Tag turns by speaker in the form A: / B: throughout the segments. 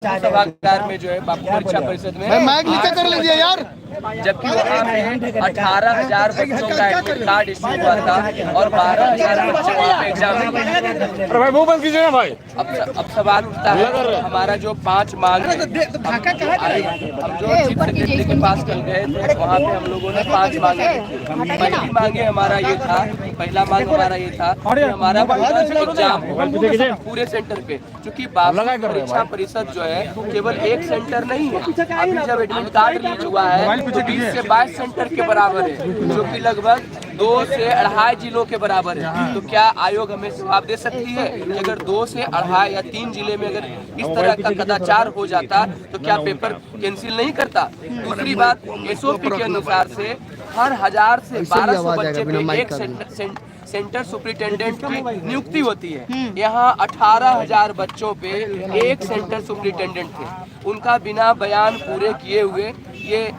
A: सभागार में जो है बापू परीक्षा परिषद में
B: माइक नीचे कर लीजिए यार।
A: जबकि वहाँ पे 18,000 बच्चों का एडमिट कार्ड इश्यू हुआ था और 12,000 बच्चे वहाँ पे एग्जाम में।
B: भाई मुंह बंद कीजिए ना भाई।
A: अब सवाल उठता है हमारा जो 5 मांग है, हम जो चीफ सेक्रेटरी के पास कल गए थे वहाँ पे हम लोगों ने 5 मांगे थी। पहली मांगे हमारा ये था, पहला मांग हमारा ये था कि हमारा एग्जाम पूरे सेंटर पे, क्योंकि बापू परीक्षा परिषद जो है केवल एक सेंटर नहीं है। अभी जब एडमिट कार्ड रिलीज हुआ है तो 20 से 22 सेंटर के बराबर है, जो कि लगभग 2 से 2.5 जिलों के बराबर है। तो क्या आयोग हमें जवाब दे सकती है कि अगर 2 से 2.5 या 3 जिले में अगर इस तरह का कदाचार हो जाता तो क्या पेपर कैंसिल नहीं करता? दूसरी बात, SOP के अनुसार से हर 1000 से 1200 बच्चे पे एक सेंटर सुपरिटेंडेंट की नियुक्ति होती है। यहाँ 18,000 बच्चों पे एक सेंटर सुपरिटेंडेंट थे। उनका बिना बयान पूरे किए हुए ये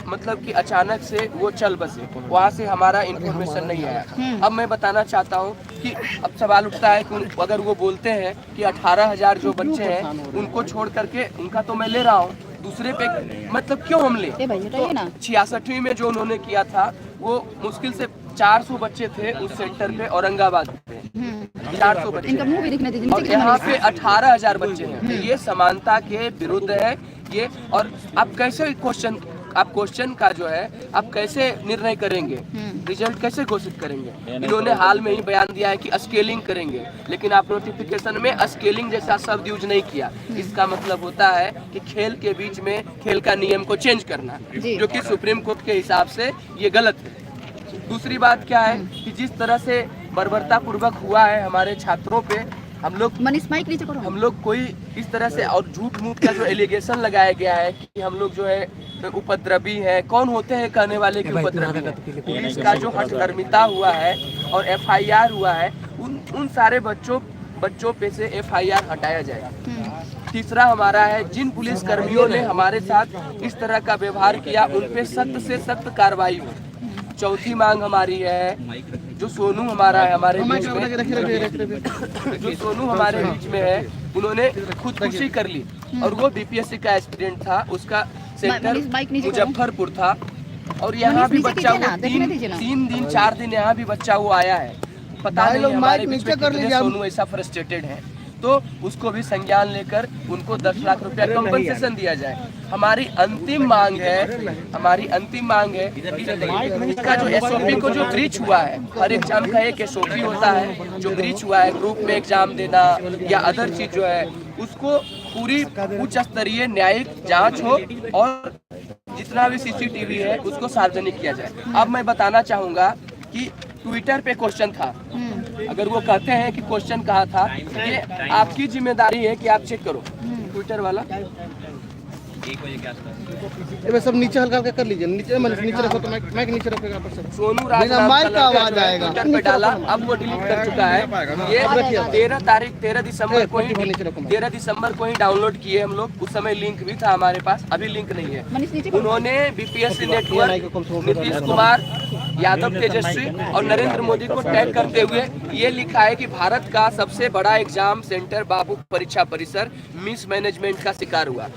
A: मतलब कि अचानक से वो चल बसे, वहाँ से हमारा इन्फॉर्मेशन नहीं आया। अब मैं बताना चाहता हूँ कि अब सवाल उठता है कि अगर वो बोलते हैं कि 18,000 जो बच्चे हैं उनको छोड़ करके उनका तो मैं ले रहा हूँ, दूसरे पे मतलब क्यों हम ले? तो 66वीं में जो उन्होंने किया था वो मुश्किल से 400 बच्चे थे उस सेंटर पे, औरंगाबाद पे 400 बच्चे और यहाँ पे 18,000 बच्चे हैं। ये समानता के विरुद्ध है ये। और आप कैसे क्वेश्चन का जो है आप कैसे निर्णय करेंगे, रिजल्ट कैसे घोषित करेंगे? इन्होंने हाल में ही बयान दिया है कि स्केलिंग करेंगे, लेकिन आप नोटिफिकेशन में स्केलिंग जैसा शब्द यूज नहीं किया। इसका मतलब होता है कि खेल के बीच में खेल का नियम को चेंज करना, जो कि सुप्रीम कोर्ट के हिसाब से ये गलत है। दूसरी बात क्या है कि जिस तरह से बर्बरता पूर्वक हुआ है हमारे छात्रों पे, हम लोग कोई इस तरह से और झूठ मूठ का जो एलिगेशन लगाया गया है कि हम लोग जो है उपद्रवी है, कौन होते हैं कहने वाले की उपद्रवी है? पुलिस का जो हठकर्मिता हुआ है और FIR हुआ है, उन सारे बच्चों पे से FIR हटाया जाए। तीसरा हमारा है जिन पुलिस कर्मियों ने हमारे साथ इस तरह का व्यवहार किया उन पे सख्त से सख्त कार्रवाई हो। चौथी मांग हमारी है जो सोनू हमारा है हमारे बीच में, जो सोनू हमारे बीच में है, उन्होंने खुदकुशी कर ली और वो BPSC का एस्पिरेंट था, उसका सेंटर मुजफ्फरपुर था और यहाँ भी बच्चा वो 3 दिन 4 दिन यहाँ भी बच्चा वो आया है। पता नहीं हमारे बीच में कितने सोनू ऐसा फ्रस्ट्रेटेड है, तो उसको भी संज्ञान लेकर उनको 10 लाख रुपया कंपनसेशन दिया जाए। हमारी अंतिम मांग है इसका जो SOP को जो ब्रीच हुआ है, हर एग्जाम का एक SOP होता है, जो ब्रीच हुआ है ग्रुप में एग्जाम देना या अदर चीज जो है, उसको पूरी उच्च स्तरीय न्यायिक जांच हो और जितना भी CCTV है उसको सार्वजनिक किया जाए। अब मैं बताना चाहूँगा कि ट्विटर पे क्वेश्चन था, अगर वो कहते हैं कि क्वेश्चन कहा था, ये आपकी जिम्मेदारी है कि आप चेक करो। ट्विटर वाला 1 बजे के आसपास
B: सब नीचे हल्का हल्का कर लीजिए, नीचे रखो तो माइक नीचे रखोगे आप सब।
A: सोनू राज माइक का आवाज आएगा ट्विटर पे डाला, अब वो डिलीट कर चुका है। ये 13 दिसंबर को ही डाउनलोड किए हम लोग। उस समय लिंक भी था हमारे पास, अभी लिंक नहीं है। उन्होंने BPSC नेटवर्क, नीतीश कुमार, यादव तेजस्वी और नरेंद्र मोदी को टैग करते हुए ये लिखा है कि भारत का सबसे बड़ा एग्जाम सेंटर बापू परीक्षा परिसर मिसमैनेजमेंट का शिकार हुआ।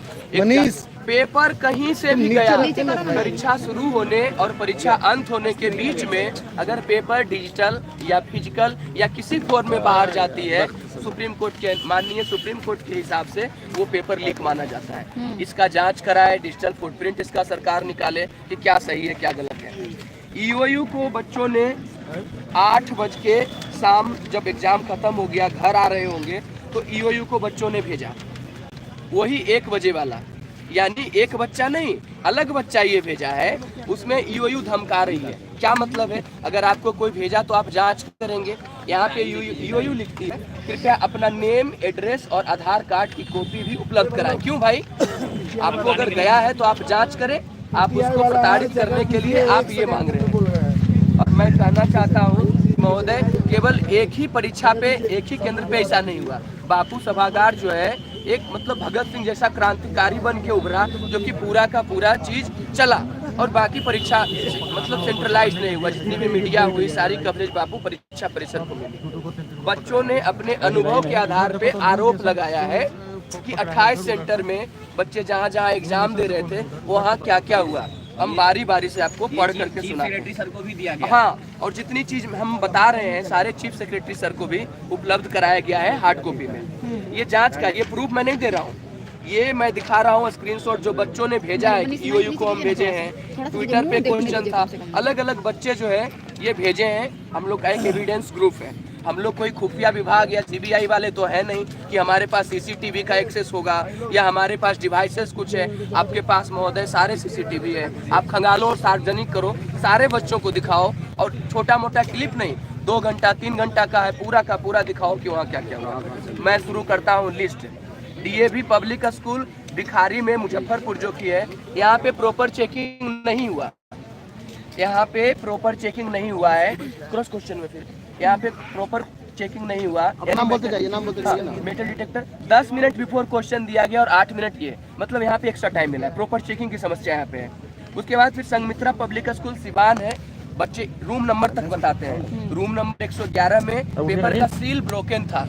A: पेपर कहीं से भी गया, परीक्षा शुरू होने और परीक्षा अंत होने के बीच में अगर पेपर डिजिटल या फिजिकल या किसी फॉर्म में बाहर जाती है, माननीय सुप्रीम कोर्ट के हिसाब से वो पेपर लीक माना जाता है। इसका जांच कराए, डिजिटल फुटप्रिंट इसका सरकार निकाले कि क्या सही है क्या गलत है। EOU को बच्चों ने 8 बज के शाम जब एग्जाम खत्म हो गया, घर आ रहे होंगे, तो EOU को बच्चों ने भेजा, वही 1 बजे वाला, यानी एक बच्चा नहीं अलग बच्चा ये भेजा है। उसमें EOU धमका रही है। क्या मतलब है? अगर आपको कोई भेजा तो आप जांच करेंगे। यहाँ पे EOU लिखती है कृपया अपना नेम, एड्रेस और आधार कार्ड की कॉपी भी उपलब्ध कराएं। क्यों भाई? आपको अगर गया है तो आप जांच करें, आप उसको प्रताड़ित करने के लिए आप ये मांग रहे हैं। और मैं कहना चाहता हूँ महोदय, केवल एक ही परीक्षा पे, एक ही केंद्र पे ऐसा नहीं हुआ। बापू सभागार जो है एक मतलब भगत सिंह जैसा क्रांतिकारी बन के उभरा, जो कि पूरा का पूरा चीज चला और बाकी परीक्षा मतलब सेंट्रलाइज नहीं हुआ। जितनी भी मीडिया हुई सारी कवरेज बापू परीक्षा परिषद को मिली। बच्चों ने अपने अनुभव के आधार पे आरोप लगाया है कि 28 सेंटर में बच्चे जहाँ जहाँ एग्जाम दे रहे थे वहाँ क्या क्या हुआ, हम बारी बारी से आपको पढ़ करके सुना। सेक्रेटरी सर को भी दिया गया। हाँ, और जितनी चीज हम बता रहे हैं सारे चीफ सेक्रेटरी सर को भी उपलब्ध कराया गया है हार्ड कॉपी में। ये जांच का, ये प्रूफ मैं नहीं दे रहा हूँ, ये मैं दिखा रहा हूँ स्क्रीनशॉट जो बच्चों ने भेजा है। ईओयू को हम भेजे हैं, ट्विटर पे क्वेश्चन था, अलग अलग बच्चे जो है ये भेजे हैं। हम लोग का एक एविडेंस ग्रुप है, हम लोग कोई खुफिया विभाग या सीबीआई वाले तो है नहीं कि हमारे पास सीसीटीवी का एक्सेस होगा या हमारे पास डिवाइसेस कुछ है। आपके पास महोदय सारे सीसीटीवी है, आप खंगालो और सार्वजनिक करो, सारे बच्चों को दिखाओ, और छोटा मोटा क्लिप नहीं, 2 घंटा 3 घंटा का है, पूरा का पूरा दिखाओ कि वहाँ क्या क्या हुआ। मैं शुरू करता हूँ लिस्ट। डीएवी पब्लिक स्कूल भिखारी में मुजफ्फरपुर जो की है, यहाँ पे प्रॉपर चेकिंग नहीं हुआ, यहाँ पे प्रॉपर चेकिंग नहीं हुआ है। क्रॉस क्वेश्चन में फिर यहाँ पे प्रॉपर चेकिंग नहीं हुआ।
B: नाम बोलते जाइए, नाम बोलते जाइए ना।
A: Metal detector 10 minute before question दिया गया और 8 मिनट ये, मतलब यहाँ पे एक्स्ट्रा टाइम मिला है। प्रॉपर चेकिंग की समस्या यहाँ पे है। उसके बाद फिर संघमित्रा पब्लिक स्कूल सिवान है, बच्चे रूम नंबर तक बताते हैं। रूम नंबर 111 में पेपर का सील ब्रोकन था।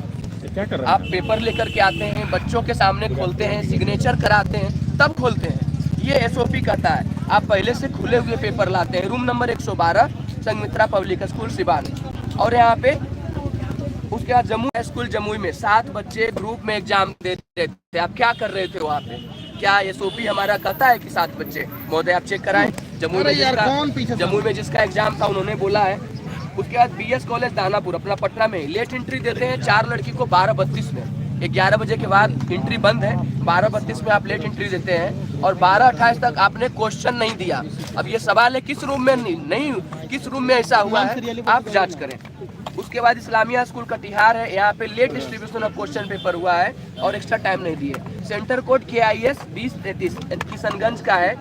A: आप पेपर लेकर के आते हैं, बच्चों के सामने खोलते हैं, सिग्नेचर कराते हैं, तब खोलते हैं। ये एसओपी कहता है, आप पहले से खुले हुए पेपर लाते हैं। Room number 112 Sanghamitra public school Siwan. और यहाँ पे उसके बाद जमुई स्कूल जमुई में 7 बच्चे ग्रुप में एग्जाम दे रहे थे। आप क्या कर रहे थे वहाँ पे? क्या एसओपी हमारा कहता है कि 7 बच्चे? महोदय आप चेक कराएं। जमुई में जिसका एग्जाम था उन्होंने बोला है। उसके बाद बीएस कॉलेज दानापुर अपना पटना में लेट एंट्री देते हैं 4 लड़की को 12:32 में। 11 बजे के बाद एंट्री बंद है, 12:32 में आप लेट एंट्री देते हैं और 12:28 तक आपने क्वेश्चन नहीं दिया। अब ये सवाल है किस रूम में नहीं किस रूम में ऐसा हुआ है, आप जांच करें। उसके बाद इस्लामिया स्कूल कटिहार है, यहाँ पे late distribution of question paper हुआ है और एक्स्ट्रा टाइम नहीं दिए। सेंटर कोड KIS 2033 किशनगंज का है।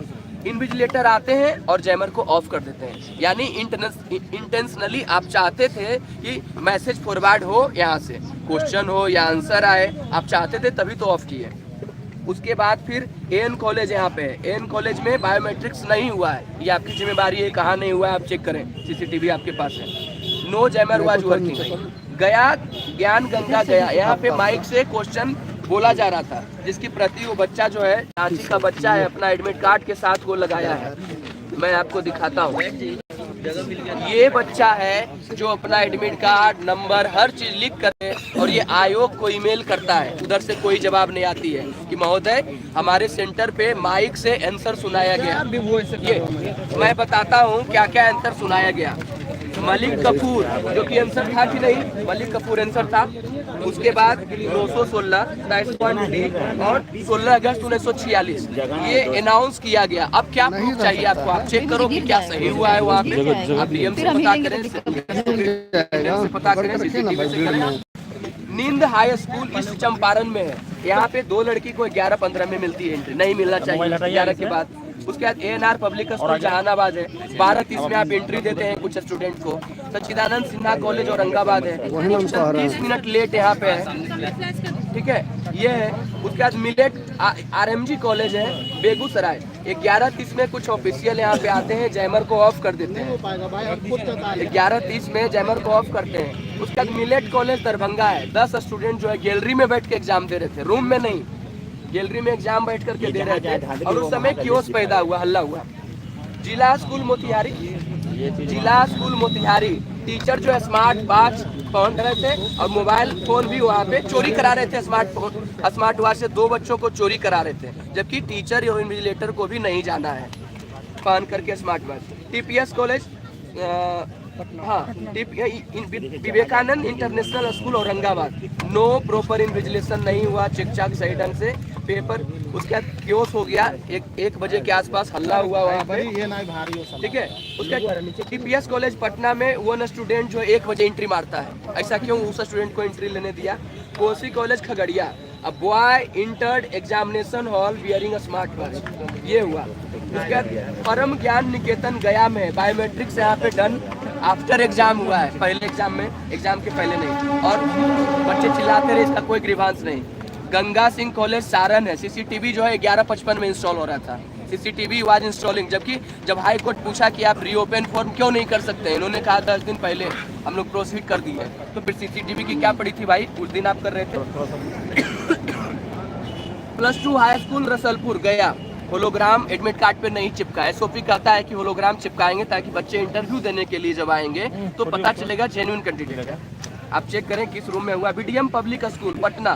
A: इन्विजिलेटर आते हैं और जैमर को ऑफ कर देते हैं, यानी इंटेंशनली आप चाहते थे कि मैसेज फॉरवर्ड हो, यहाँ से क्वेश्चन हो या आंसर आए, आप चाहते थे तभी तो ऑफ किए। उसके बाद फिर AN कॉलेज यहाँ पे है। AN कॉलेज में बायोमेट्रिक्स नहीं हुआ है, ये आपकी जिम्मेदारी है, कहाँ नहीं हुआ है आप चेक करें, सीसीटीवी आपके पास है। No jammer was working. Gaya Gyan Ganga गया, यहाँ पे माइक से क्वेश्चन बोला जा रहा था, जिसकी प्रति वो बच्चा जो है, रांची का बच्चा है, अपना एडमिट कार्ड के साथ वो लगाया है। मैं आपको दिखाता हूँ, ये बच्चा है जो अपना एडमिट कार्ड नंबर हर चीज लिख कर और ये आयोग को ईमेल करता है। उधर से कोई जवाब नहीं आती है कि महोदय हमारे सेंटर पे माइक से आंसर सुनाया गया। ये मैं बताता हूँ क्या क्या आंसर सुनाया गया। मलिक कपूर जो कि आंसर था कि नहीं, मलिक कपूर आंसर था। उसके बाद 916 और 16 अगस्त 1946 ये अनाउंस किया गया। अब क्या प्रूफ चाहिए आपको? आप चेक करो कि क्या सही हुआ है वहाँ पे। आप डीएम से पता करें, सीसीटीवी से करें। नींद हाई स्कूल ईस्ट चंपारण में है, यहाँ पे 2 लड़की को 11-15 में मिलती है एंट्री, नहीं मिलना चाहिए 11 के बाद। उसके बाद ANR पब्लिक स्कूल जहानाबाद है, 12:30 में आप एंट्री देते हैं कुछ स्टूडेंट को। सच्चिदानंद सिन्हा कॉलेज औरंगाबाद है, 30 मिनट लेट यहाँ पे है, ठीक है, ये है। उसके बाद मिलेट RMG कॉलेज है बेगूसराय, 11:30 में कुछ ऑफिशियल यहाँ पे आते हैं, जैमर को ऑफ कर देते हैं। 11:30 में जैमर को ऑफ करते हैं। उसके बाद मिलेट कॉलेज दरभंगा है, 10 स्टूडेंट जो है गैलरी में बैठ के एग्जाम दे रहे थे, रूम में नहीं, गैलरी में एग्जाम बैठ करके दे रहे थे और उस समय कियोस्क पैदा हुआ, हल्ला हुआ। जिला स्कूल मोतिहारी, जिला स्कूल मोतिहारी टीचर जो है स्मार्ट वॉच पहन रहे थे और मोबाइल फोन भी वहाँ पे चोरी करा रहे थे। स्मार्ट वॉच से 2 बच्चों को चोरी करा रहे थे, जबकि टीचर और इन्विजिलेटर को भी नहीं जाना है पहन करके स्मार्ट वॉच। TPS कॉलेज, हाँ, Vivekananda international school Aurangabad, no proper invigilation नहीं हुआ, चेक चाक सही ढंग से पेपर। उसके बाद क्योस हो गया, 1 बजे के आसपास हल्ला हुआ वहाँ पर, ठीक है। उसके TPS कॉलेज पटना में 1 स्टूडेंट जो 1 बजे एंट्री मारता है, ऐसा क्यों उस स्टूडेंट को एंट्री लेने दिया। Kosi college Khagaria, a boy entered examination hall wearing a smart watch, ये हुआ। उसके बाद परम ज्ञान निकेतन गया में बायोमेट्रिक्स यहाँ पे डन आफ्टर एग्जाम हुआ है, पहले एग्जाम में, एग्जाम के पहले नहीं, और बच्चे चिल्लाते रहे, इसका कोई ग्रीवांस नहीं। गंगा सिंह कॉलेज सारण है, सीसीटीवी जो है 11:55 में इंस्टॉल हो रहा था, सीसीटीवी वाज इंस्टॉलिंग, जबकि जब हाई कोर्ट पूछा कि आप रीओपन फॉर्म क्यों नहीं कर सकते, इन्होंने कहा 10 दिन पहले हम लोग प्रोसीड कर दिए, तो फिर सीसीटीवी की क्या पड़ी थी भाई, उस दिन आप कर रहे थे। +2 हाई स्कूल रसलपुर गया, होलोग्राम एडमिट कार्ड पे नहीं चिपका। एसओपी कहता है कि होलोग्राम चिपकाएंगे ताकि बच्चे इंटरव्यू देने के लिए जब आएंगे तो पता चलेगा जेन्युइन कैंडिडेट है। आप चेक करें किस रूम में हुआ। BDM public school Patna,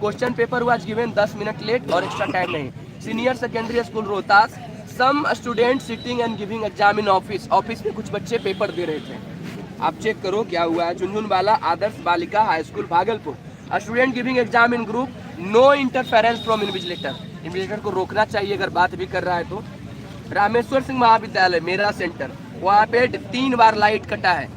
A: question paper was given 10 minute late और एक्स्ट्रा टाइम नहीं। Senior secondary school Rohtas, some student sitting and giving exam in office. Office में कुछ बच्चे पेपर दे रहे थे। आप चेक करो क्या हुआ है। Jhunjhunwala Adarsh Balika high school Bhagalpur, student giving exam in group, no interference from invigilator. Invigilator को रोकना चाहिए अगर बात भी कर रहा है तो। रामेश्वर सिंह महाविद्यालय मेरा सेंटर, वहाँ पे 3 बार लाइट कटा है।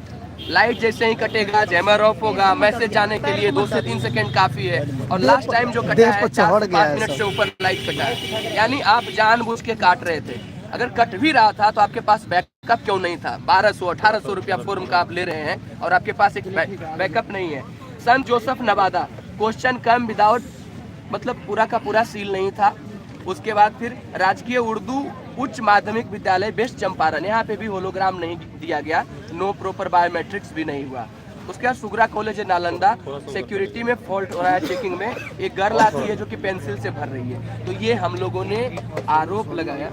A: लाइट जैसे ही कटेगा जैमर ऑफ होगा, मैसेज जाने के लिए 2 से 3 सेकंड काफी है। और लास्ट टाइम जो कटा है 4 से 5 मिनट से ऊपर लाइट कटा है। यानी आप जानबूझ के काट रहे थे। अगर कट भी रहा था तो आपके पास बैकअप क्यों नहीं था? 1200-1800 रुपया फॉर्म का आप ले रहे हैं और आपके पास एक बैकअप नहीं है। संत जोसेफ नवादा, क्वेश्चन कम विदाउट, मतलब पूरा का पूरा सील नहीं था। उसके बाद फिर राजकीय उर्दू उच्च माध्यमिक विद्यालय बेस्ट चंपारण, यहाँ पे भी होलोग्राम नहीं दिया गया, नो प्रॉपर बायोमेट्रिक्स भी नहीं हुआ। उसके बाद सुगरा कॉलेज नालंदा, सिक्योरिटी में फॉल्ट हो रहा है चेकिंग में। एक गर्ल आती है जो कि पेंसिल से भर रही है। तो ये हम लोगों ने आरोप लगाया।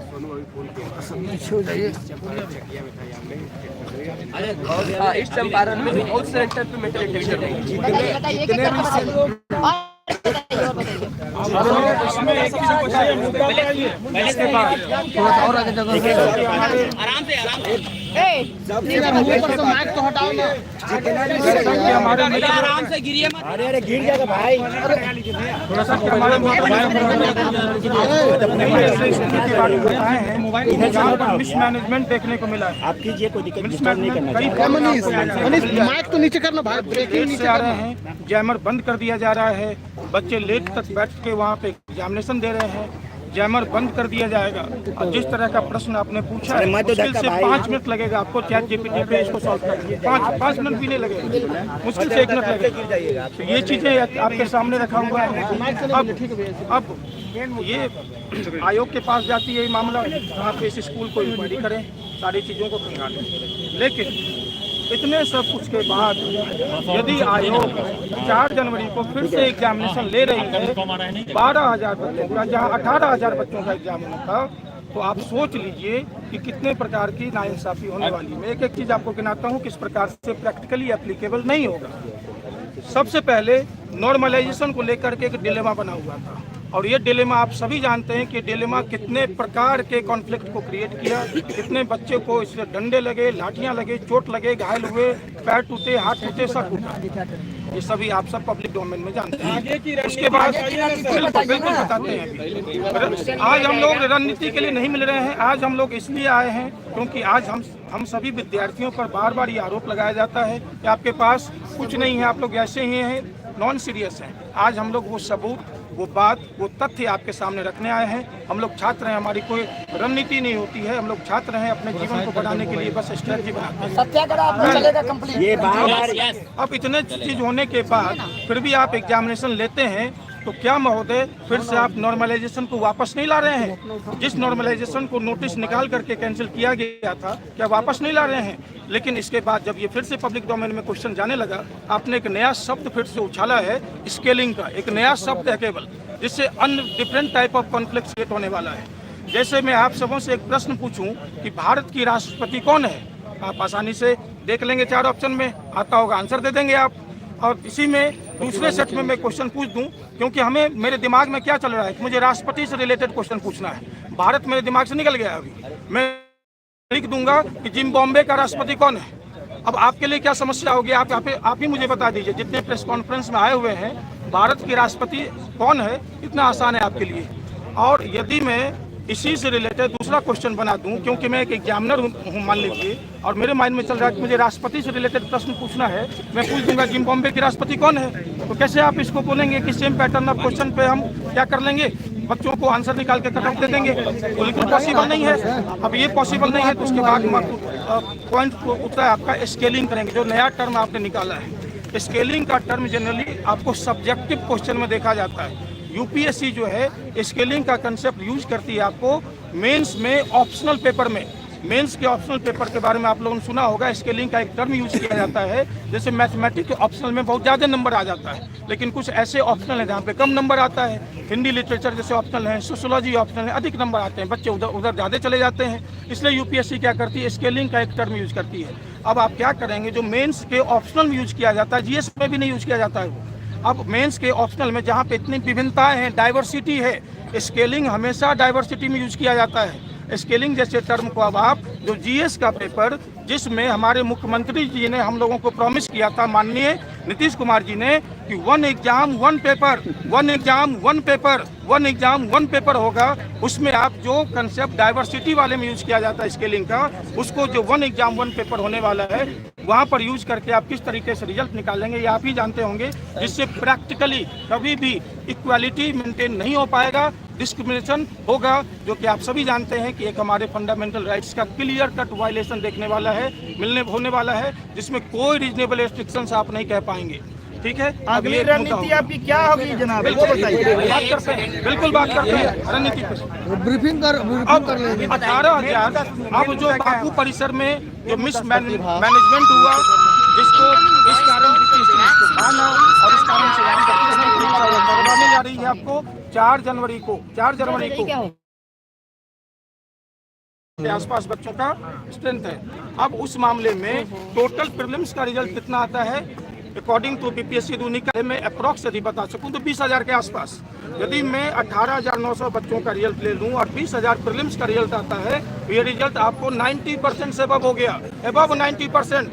A: हाँ, इस चंपारण में बहुत सेंटर पे मेटल डिटेक्टर नहीं।
B: थोड़ा और आगे जगह आराम से माइक तो हटाओ ना।
C: आराम से गिरिए मत। अरे गिर जाएगा भाई।
B: थोड़ा सा मोबाइल मिसमैनेजमेंट देखने को मिला है।
C: आप कीजिए, कोई दिक्कत नहीं करना।
B: मनीष माइक तो नीचे करना भाई। ब्रेकिंग नीचे आ रहे हैं, जैमर बंद कर दिया जा रहा है। बच्चे लेट तक बैठ के वहाँ पे एग्जामिनेशन दे रहे हैं, जैमर बंद कर दिया जाएगा। और जिस तरह का प्रश्न आपने पूछा है, मुश्किल से 5 मिनट लगेगा आपको चैट जीपीटी पे इसको सॉल्व करने। 5 मिनट भी नहीं लगेगा, मुश्किल से 1 मिनट लगेगा। तो ये चीजें आपके सामने रखा हुआ है। अब ये आयोग के पास जाती है ये मामला, वहाँ पे इस स्कूल को इंक्वायरी करें, सारी चीज़ों को खंगालें। लेकिन इतने सब कुछ के बाद यदि आयोग 4 जनवरी को फिर से एग्जामिनेशन ले रही है 12,000 बच्चों का, जहाँ 18,000 बच्चों का एग्जाम होना था, तो आप सोच लीजिए कि कितने प्रकार की नाइंसाफी होने वाली है। मैं एक चीज़ आपको गिनाता हूँ किस प्रकार से प्रैक्टिकली एप्लीकेबल नहीं होगा। सबसे पहले नॉर्मलाइजेशन को लेकर के एक डिलेमा बना हुआ था, और ये डिलेमा आप सभी जानते हैं कि डिलेमा कितने प्रकार के कॉन्फ्लिक्ट को क्रिएट किया। कितने बच्चे को इससे डंडे लगे, लाठियां लगे, चोट लगे, घायल हुए, पैर टूटे, हाथ टूटे, सब टूटा। ये सभी आप सब पब्लिक डोमेन में जानते हैं। उसके बाद बिल्कुल बताते हैं। आज हम लोग रणनीति के लिए नहीं मिल रहे हैं। आज हम लोग इसलिए आए हैं क्योंकि आज हम सभी विद्यार्थियों पर बार बार ये आरोप लगाया जाता है कि आपके पास कुछ नहीं है, आप लोग ऐसे ही हैं, नॉन सीरियस हैं। आज हम लोग वो सबूत, वो बात, वो तथ्य आपके सामने रखने आए हैं। हम लोग छात्र हैं, हमारी कोई रणनीति नहीं होती है। हम लोग छात्र हैं, अपने जीवन को बढ़ाने के लिए बस स्ट्रेटजी बनाते हैं।
C: सत्याग्रह चलेगा कंप्लीट।
B: अब इतने चीज होने के बाद फिर भी आप एग्जामिनेशन लेते हैं, तो क्या महोदय फिर से आप नॉर्मलाइजेशन को वापस नहीं ला रहे हैं? जिस नॉर्मलाइजेशन को नोटिस निकाल करके कैंसिल किया गया था, क्या वापस नहीं ला रहे हैं? लेकिन इसके बाद जब ये फिर से पब्लिक डोमेन में क्वेश्चन जाने लगा, आपने एक नया शब्द फिर से उछाला है, स्केलिंग का एक नया शब्द है केवल, जिससे अन्य different type of conflict create होने वाला है। जैसे मैं आप सबों से एक प्रश्न पूछूं कि भारत की राष्ट्रपति कौन है, आप आसानी से देख लेंगे 4 ऑप्शन में, आता होगा आंसर दे देंगे आप। और इसी में दूसरे सेट में मैं क्वेश्चन पूछ दूं, क्योंकि हमें मेरे दिमाग में क्या चल रहा है कि मुझे राष्ट्रपति से रिलेटेड क्वेश्चन पूछना है। भारत मेरे दिमाग से निकल गया अभी। मैं लिख दूंगा कि जिम्बाब्वे का राष्ट्रपति कौन है। अब आपके लिए क्या समस्या होगी, आप ही मुझे बता दीजिए। जितने प्रेस कॉन्फ्रेंस में आए हुए हैं, भारत के राष्ट्रपति कौन है, इतना आसान है आपके लिए। और यदि मैं इसी से रिलेटेड दूसरा क्वेश्चन बना दूं, क्योंकि मैं एक एग्जामिनर हूं मान लीजिए, और मेरे माइंड में चल रहा है कि मुझे राष्ट्रपति से रिलेटेड प्रश्न पूछना है, मैं पूछ दूंगा जिम्बाब्वे के राष्ट्रपति कौन है, तो कैसे आप इसको बोलेंगे कि सेम पैटर्न ऑफ क्वेश्चन पे हम क्या कर लेंगे, बच्चों को आंसर निकाल के कटआउट दे देंगे? तो बिल्कुल पॉसिबल नहीं है। अब ये पॉसिबल नहीं है तो उसके बाद पॉइंट उतना है आपका स्केलिंग करेंगे। जो नया टर्म आपने निकाला है, स्केलिंग का टर्म जनरली आपको सब्जेक्टिव क्वेश्चन में देखा जाता है। यूपीएससी जो है स्केलिंग का कंसेप्ट यूज करती है आपको मेंस में ऑप्शनल पेपर में। मेंस के ऑप्शनल पेपर के बारे में आप लोगों ने सुना होगा, स्केलिंग का एक टर्म यूज किया जाता है। जैसे मैथमेटिक्स के ऑप्शनल में बहुत ज़्यादा नंबर आ जाता है, लेकिन कुछ ऐसे ऑप्शनल हैं जहाँ पे कम नंबर आता है। हिंदी लिटरेचर जैसे ऑप्शनल है, सोशियोलॉजी ऑप्शनल है, अधिक नंबर आते हैं, बच्चे उधर ज़्यादा चले जाते हैं। इसलिए यूपीएससी क्या करती है, स्केलिंग का एक टर्म यूज करती है। अब आप क्या करेंगे, जो मेंस के ऑप्शनल में यूज किया जाता है, जीएस में भी नहीं यूज किया जाता है वो। अब मेंस के ऑप्शनल में जहाँ पे इतनी विभिन्नताएं हैं, डाइवर्सिटी है, स्केलिंग हमेशा डाइवर्सिटी में यूज किया जाता है। स्केलिंग जैसे टर्म को अब आप जो जीएस का पेपर, जिसमें हमारे मुख्यमंत्री जी ने हम लोगों को प्रॉमिस किया था, माननीय नीतीश कुमार जी ने, कि 1 exam 1 paper, 1 exam 1 paper, 1 exam 1 paper होगा। उसमें आप जो कंसेप्ट डाइवर्सिटी वाले में यूज किया जाता है स्केलिंग का, उसको जो 1 एग्जाम 1 पेपर होने वाला है वहाँ पर यूज करके आप किस तरीके से रिजल्ट निकालेंगे ये आप ही जानते होंगे, जिससे प्रैक्टिकली कभी भी इक्वालिटी मेंटेन नहीं हो पाएगा, डिस्क्रिमिनेशन होगा, जो कि आप सभी जानते हैं कि एक हमारे फंडामेंटल राइट्स का क्लियर कट वायलेशन देखने वाला है, होने वाला है, जिसमें कोई रीजनेबल रेस्ट्रिक्शंस आप नहीं कह पाएंगे। ठीक है,
D: अगली रणनीति आपकी क्या होगी जनाब,
B: बिल्कुल बात करते हैं, बिल्कुल बात करते हैं रणनीति पर।
D: ब्रीफिंग कर लेंगे।
B: 18,000 अब जो बापू परिसर में जो मैनेजमेंट हुआ, जिसको इस कारण और इस कारण से करवाने जा रही है आपको 4 जनवरी को के आसपास बच्चों का स्ट्रेंथ है। अब उस मामले में टोटल प्रीलिम्स का रिजल्ट कितना आता है, अकॉर्डिंग टू बीपीएससी दूनी का मैं अप्रॉक्स यदि बता सकूं तो 20,000 के आसपास। यदि मैं 18,900 बच्चों का रिजल्ट ले लूं और 20,000 प्रीलिम्स का रिजल्ट आता है, तो ये रिजल्ट आपको 90% से अबव हो गया, अबव 90%।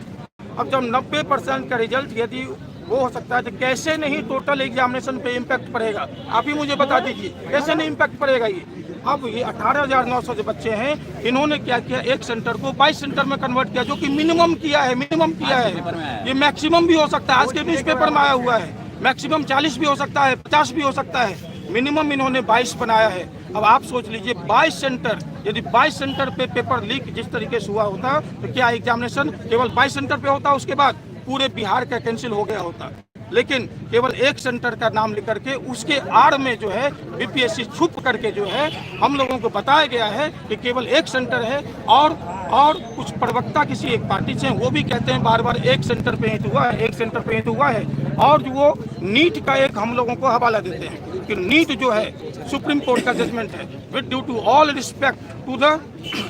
B: अब जब 90% का रिजल्ट यदि वो हो सकता है, तो कैसे नहीं टोटल एग्जामिनेशन पे इम्पैक्ट पड़ेगा, आप ही मुझे बता दीजिए, कैसे नहीं इम्पैक्ट पड़ेगा ये। अब ये 18,900 जो बच्चे हैं, इन्होंने क्या किया, एक सेंटर को 22 सेंटर में कन्वर्ट किया, जो कि मिनिमम किया है। ये मैक्सिमम भी हो सकता है, आज के न्यूज़पेपर में आया हुआ है, मैक्सिमम 40 भी हो सकता है, 50 भी हो सकता है, मिनिमम इन्होंने 22 बनाया है। अब आप सोच लीजिए 22 सेंटर, यदि 22 सेंटर पे पेपर लीक जिस तरीके से हुआ होता, तो क्या एग्जामिनेशन केवल 22 सेंटर पे होता, उसके बाद पूरे बिहार का कैंसिल हो गया होता। लेकिन केवल एक सेंटर का नाम लिख करके उसके आड़ में जो है बीपीएससी छुप करके जो है हम लोगों को बताया गया है कि केवल एक सेंटर है, और कुछ प्रवक्ता किसी एक पार्टी से वो भी कहते हैं बार बार एक सेंटर पे हिट हुआ है, एक सेंटर पे हिट हुआ है। और जो वो नीट का एक हम लोगों को हवाला देते हैं कि नीट जो है सुप्रीम कोर्ट का जजमेंट है, with due to all respect to the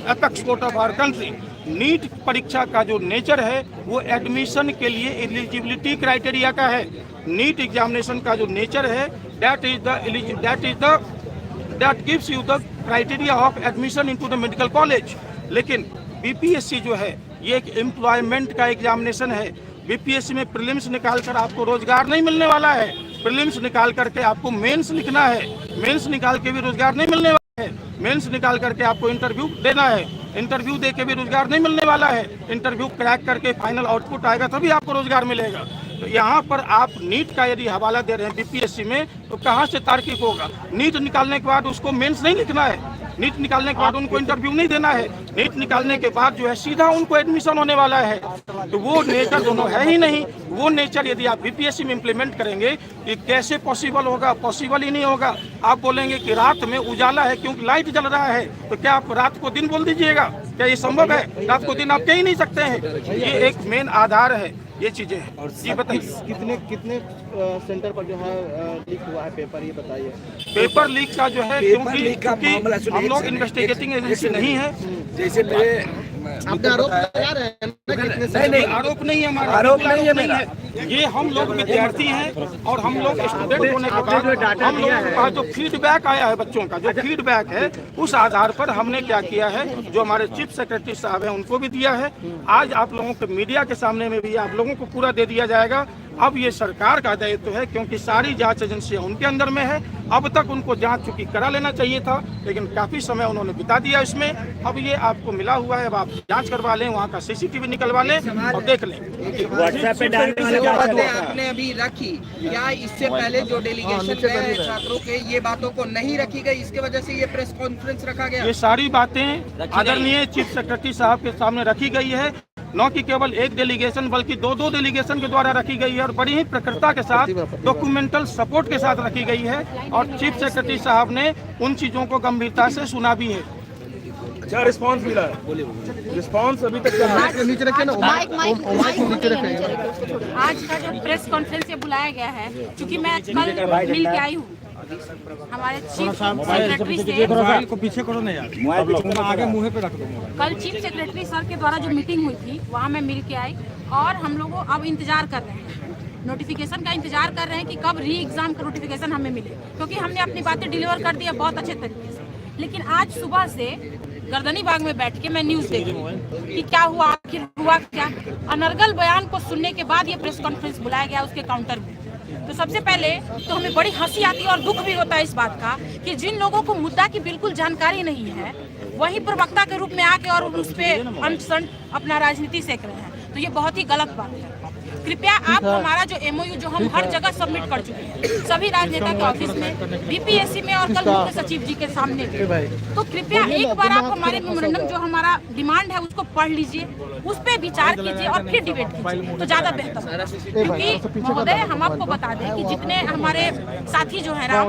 B: apex court of our country, NEET परीक्षा का जो नेचर है वो एडमिशन के लिए एलिजिबिलिटी क्राइटेरिया का है। नीट एग्जामिनेशन का जो नेचर है that gives you the criteria of admission into the medical college. लेकिन बीपीएससी जो है ये एक एम्प्लॉयमेंट का एग्जामिनेशन है। बीपीएससी में प्रीलिम्स निकाल कर आपको रोजगार नहीं मिलने वाला है, प्रीलिम्स निकाल करके आपको मेंस लिखना है, मेंस निकाल के भी रोजगार नहीं मिलने वाला है, मेंस निकाल करके आपको इंटरव्यू देना है, इंटरव्यू दे के भी रोजगार नहीं मिलने वाला है, इंटरव्यू क्रैक करके फाइनल आउटपुट आएगा तभी आपको रोजगार मिलेगा। तो यहाँ पर आप नीट का यदि हवाला दे रहे हैं बीपीएससी में, तो कहाँ से तार्किक होगा। नीट निकालने के बाद उसको मेंस नहीं लिखना है, नीट निकालने के बाद उनको इंटरव्यू नहीं देना है, नीट निकालने के बाद जो है सीधा उनको एडमिशन होने वाला है। तो वो नेचर दोनों है ही नहीं। वो नेचर यदि आप बीपीएससी में इम्प्लीमेंट करेंगे ये कैसे पॉसिबल होगा, पॉसिबल ही नहीं होगा। आप बोलेंगे कि रात में उजाला है क्योंकि लाइट जल रहा है, तो क्या आप रात को दिन बोल दीजिएगा, क्या ये संभव है? रात को दिन आप कह ही नहीं सकते हैं। ये एक मेन आधार है, ये चीजें हैं। और जी बताइए
D: कितने सेंटर पर जो है लीक हुआ है पेपर, ये बताइए।
B: पेपर लीक का जो है क्योंकि हम लोग इन्वेस्टिगेटिंग एजेंसी नहीं है,
A: जैसे मेरे
D: आपने आरोप लगा रहे हैं ना,
B: नहीं आरोप नहीं है हमारा, आरोप नहीं है। ये हम लोग विद्यार्थी हैं और हम लोग स्टूडेंट होने के बाद हम लोगों के पास जो फीडबैक आया है बच्चों का, जो फीडबैक है उस आधार पर हमने क्या किया है, जो हमारे चीफ सेक्रेटरी साहब हैं उनको भी दिया है। आज आप लोगों के मीडिया के सामने में भी आप लोगों को पूरा दे दिया जाएगा। अब ये सरकार का दायित्व है क्योंकि सारी जांच एजेंसियां उनके अंदर में है। अब तक उनको जांच चुकी करा लेना चाहिए था, लेकिन काफी समय उन्होंने बिता दिया इसमें। अब ये आपको मिला हुआ है, अब आप जांच करवा लें, वहाँ का सीसीटीवी निकलवा लें और देख लें।
C: व्हाट्सएप पे डालने वाले बातें
E: आपने अभी रखी, क्या इससे पहले जो डेलीगेशन गए छात्रों के ये बातों को नहीं रखी गई, इसके वजह से ये प्रेस कॉन्फ्रेंस रखा गया?
B: ये सारी बातें आदरणीय चीफ सेक्रेटरी साहब के सामने रखी गई है, न कि केवल एक डेलीगेशन बल्कि दो डेलीगेशन के द्वारा रखी गई है और बड़ी ही प्रखरता के साथ डॉक्यूमेंटल सपोर्ट के साथ रखी गई है। और चीफ सेक्रेटरी साहब ने उन चीजों को गंभीरता से सुना भी है। क्या रिस्पांस मिला है? रिस्पांस अभी तक क्या है?
D: नीचे रखिए ना,
F: माइक नीचे रखिए। आज का जो प्रेस कॉन्फ्रेंस ये बुलाया गया है, क्योंकि मैं कल मिल के आई हूँ हमारे चीफ सेक्रेटरी से।
B: मोबाइल को पीछे करो ना यार, आगे मुंह पे रख दो।
F: कल चीफ सेक्रेटरी सर के द्वारा जो मीटिंग हुई थी वहाँ मैं मिल के आई, और हम लोग अब इंतजार कर रहे हैं, नोटिफिकेशन का इंतजार कर रहे हैं कि कब री एग्जाम का नोटिफिकेशन हमें मिले, क्योंकि हमने अपनी बातें डिलीवर कर दी है बहुत अच्छे तरीके से। लेकिन आज सुबह से गर्दनी बाग में बैठ के मैं न्यूज़ देख रही हूँ कि क्या हुआ, आखिर हुआ क्या। अनर्गल बयान को सुनने के बाद ये प्रेस कॉन्फ्रेंस बुलाया गया उसके काउंटर में। तो सबसे पहले तो हमें बड़ी हंसी आती है और दुख भी होता है इस बात का कि जिन लोगों को मुद्दा की बिल्कुल जानकारी नहीं है वही प्रवक्ता के रूप में आके और उस पर अनशन अपना राजनीति सेक रहे हैं, तो ये बहुत ही गलत बात है। कृपया आप हमारा जो MOU जो हम हर जगह सबमिट कर चुके हैं, सभी राजनेता के ऑफिस में, BPSC में और कल मुख्य सचिव जी के सामने भी, तो कृपया एक बार आप हमारे मेमोरेंडम जो हमारा डिमांड है उसको पढ़ लीजिए, उस पर विचार कीजिए और फिर डिबेट कीजिए तो ज्यादा बेहतर है। क्योंकि महोदय हम आपको बता दें कि जितने हमारे साथी जो है ना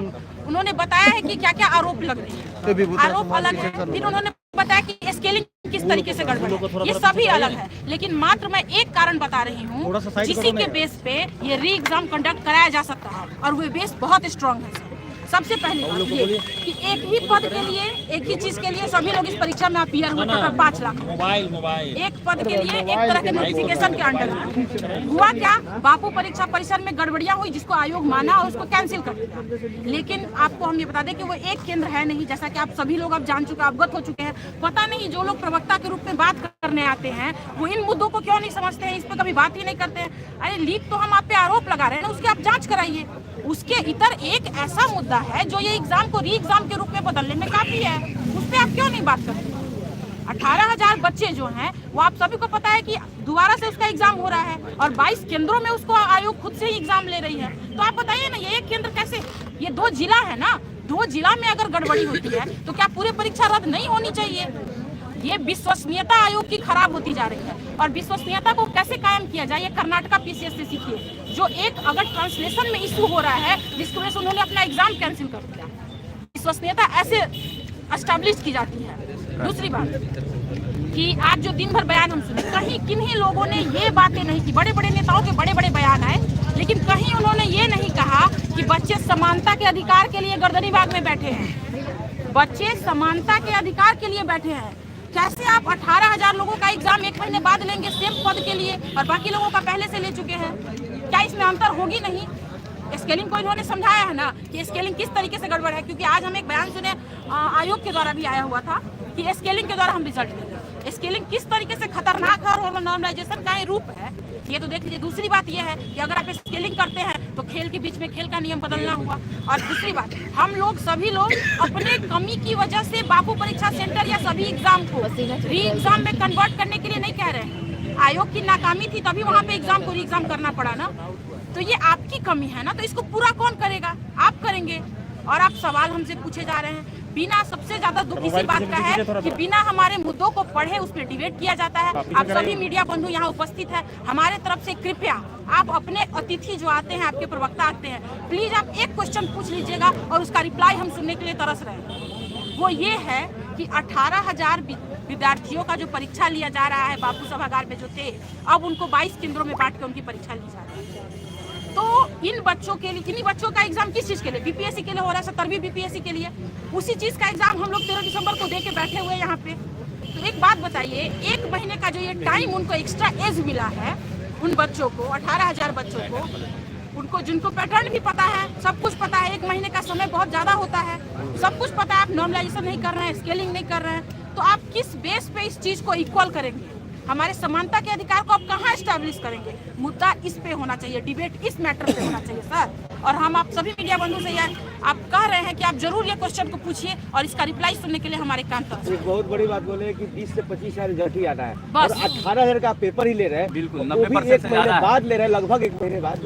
F: उन्होंने बताया है कि क्या क्या आरोप लग रहे हैं, आरोप अलग है, फिर उन्होंने बताया कि स्केलिंग किस तरीके से गड़बड़ है, ये सभी अलग है। लेकिन मात्र मैं एक कारण बता रही हूँ जिसी के बेस पे ये री एग्जाम कंडक्ट कराया जा सकता है, और वो बेस बहुत स्ट्रांग है। सबसे पहले बात ये कि एक ही पद के लिए, एक ही चीज के लिए सभी लोग इस परीक्षा में अपीयर हुए, टोटल 5 लाख एक पद के लिए एक तरह के नोटिफिकेशन के अंडर हुआ। क्या बापू परीक्षा परिसर में गड़बड़ियां हुई जिसको आयोग माना और उसको कैंसिल कर दिया। लेकिन आपको हम ये बता दें कि वो एक केंद्र है नहीं, जैसा कि आप सभी लोग अब जान चुके, अवगत हो चुके हैं। पता नहीं जो लोग प्रवक्ता के रूप में बात करने आते हैं वो इन मुद्दों को क्यों नहीं समझते हैं, इस पर कभी बात ही नहीं करते हैं। अरे लीक तो हम आप पे आरोप लगा रहे हैं ना, उसकी आप जांच कराइए। उसके इतर एक ऐसा मुद्दा है जो ये एग्जाम को री एग्जाम के रूप में बदलने में काफी है, उस पर आप क्यों नहीं बात करते? 18,000 बच्चे जो हैं वो आप सभी को पता है कि दोबारा से उसका एग्जाम हो रहा है और 22 केंद्रों में उसको आयोग खुद से ही एग्जाम ले रही है। तो आप बताइए ना, ये एक केंद्र कैसे, ये 2 जिला है ना, 2 जिला में अगर गड़बड़ी होती है तो क्या पूरे परीक्षा रद्द नहीं होनी चाहिए? ये विश्वसनीयता आयोग की खराब होती जा रही है, और विश्वसनीयता को कैसे कायम किया जाए ये कर्नाटका PCS से सीखिए, जो एक अगर ट्रांसलेशन में इशू हो रहा है जिसकी वजह से उन्होंने अपना एग्जाम कैंसिल कर दिया। विश्वसनीयता ऐसे एस्टैब्लिश की जाती है। दूसरी बात कि आज जो दिन भर बयान हम सुने, कहीं किन्हीं लोगों ने ये बातें नहीं की, बड़े बड़े नेताओं के बड़े बड़े बयान आए, लेकिन कहीं उन्होंने ये नहीं कहा कि बच्चे समानता के अधिकार के लिए गर्दनी बाग में बैठे हैं। बच्चे समानता के अधिकार के लिए बैठे हैं। कैसे आप 18,000 लोगों का एग्जाम 1 महीने बाद लेंगे सेम पद के लिए, और बाकी लोगों का पहले से ले चुके हैं? क्या इसमें अंतर होगी नहीं? स्केलिंग को इन्होंने समझाया है ना कि स्केलिंग किस तरीके से गड़बड़ है, क्योंकि आज हम एक बयान सुने आयोग के द्वारा भी आया हुआ था कि स्केलिंग के द्वारा हम रिजल्ट देंगे। स्केलिंग किस तरीके से खतरनाक है और नॉर्मलाइजेशन का ही रूप है, ये तो देख लीजिए। दूसरी बात यह है कि अगर आप स्केलिंग करते हैं तो खेल के बीच में खेल का नियम बदलना हुआ। और दूसरी बात, हम लोग सभी लोग अपने कमी की वजह से बापू परीक्षा सेंटर या सभी एग्जाम को री एग्जाम में कन्वर्ट करने के लिए नहीं कह रहे हैं। आयोग की नाकामी थी तभी वहाँ पे एग्जाम को री एग्जाम करना पड़ा ना, तो ये आपकी कमी है ना, तो इसको पूरा कौन करेगा? आप करेंगे। और आप सवाल हमसे पूछे जा रहे हैं बिना, सबसे ज्यादा दुख इसी बात का है कि बिना हमारे मुद्दों को पढ़े उस पर डिबेट किया जाता है। आप सभी मीडिया बंधु यहाँ उपस्थित है, हमारे तरफ से कृपया आप अपने अतिथि जो आते हैं, आपके प्रवक्ता आते हैं, प्लीज आप एक क्वेश्चन पूछ लीजिएगा और उसका रिप्लाई हम सुनने के लिए तरस रहे हैं। वो ये है कि 18,000 विद्यार्थियों का जो परीक्षा लिया जा रहा है बापू सभागार में जो थे, अब उनको 22 केंद्रों में बांट के उनकी परीक्षा ली जा रही है। तो इन बच्चों के लिए, किन्हीं बच्चों का एग्जाम किस चीज के लिए? BPSC के लिए हो रहा है, 70वीं BPSC के लिए। उसी चीज का एग्जाम हम लोग 13 दिसंबर को दे के बैठे हुए यहाँ पे। तो एक बात बताइए, 1 महीने का जो ये टाइम उनको एक्स्ट्रा एज मिला है उन बच्चों को, 18,000 बच्चों को, उनको जिनको पैटर्न भी पता है, सब कुछ पता है, 1 महीने का समय बहुत ज्यादा होता है, सब कुछ पता है, आप नॉर्मलाइजेशन नहीं कर रहे हैं, स्केलिंग नहीं कर रहे हैं, तो आप किस बेस पे इस चीज को इक्वल करेंगे? हमारे समानता के अधिकार को आप कहाँ एस्टैब्लिश करेंगे? मुद्दा इस पे होना चाहिए, डिबेट इस मैटर पे होना चाहिए सर। और हम आप सभी मीडिया बंधु से यार आप कह रहे हैं कि आप जरूर ये क्वेश्चन को पूछिए और इसका रिप्लाई सुनने के लिए हमारे काम तरफ।
C: एक बहुत बड़ी बात बोले कि 20 से 25,000 रिजल्ट ही आता है और 18,000 का पेपर ही ले रहे हैं। बिल्कुल 90% 1 महीने बाद ले रहे हैं, लगभग 1 महीने बाद।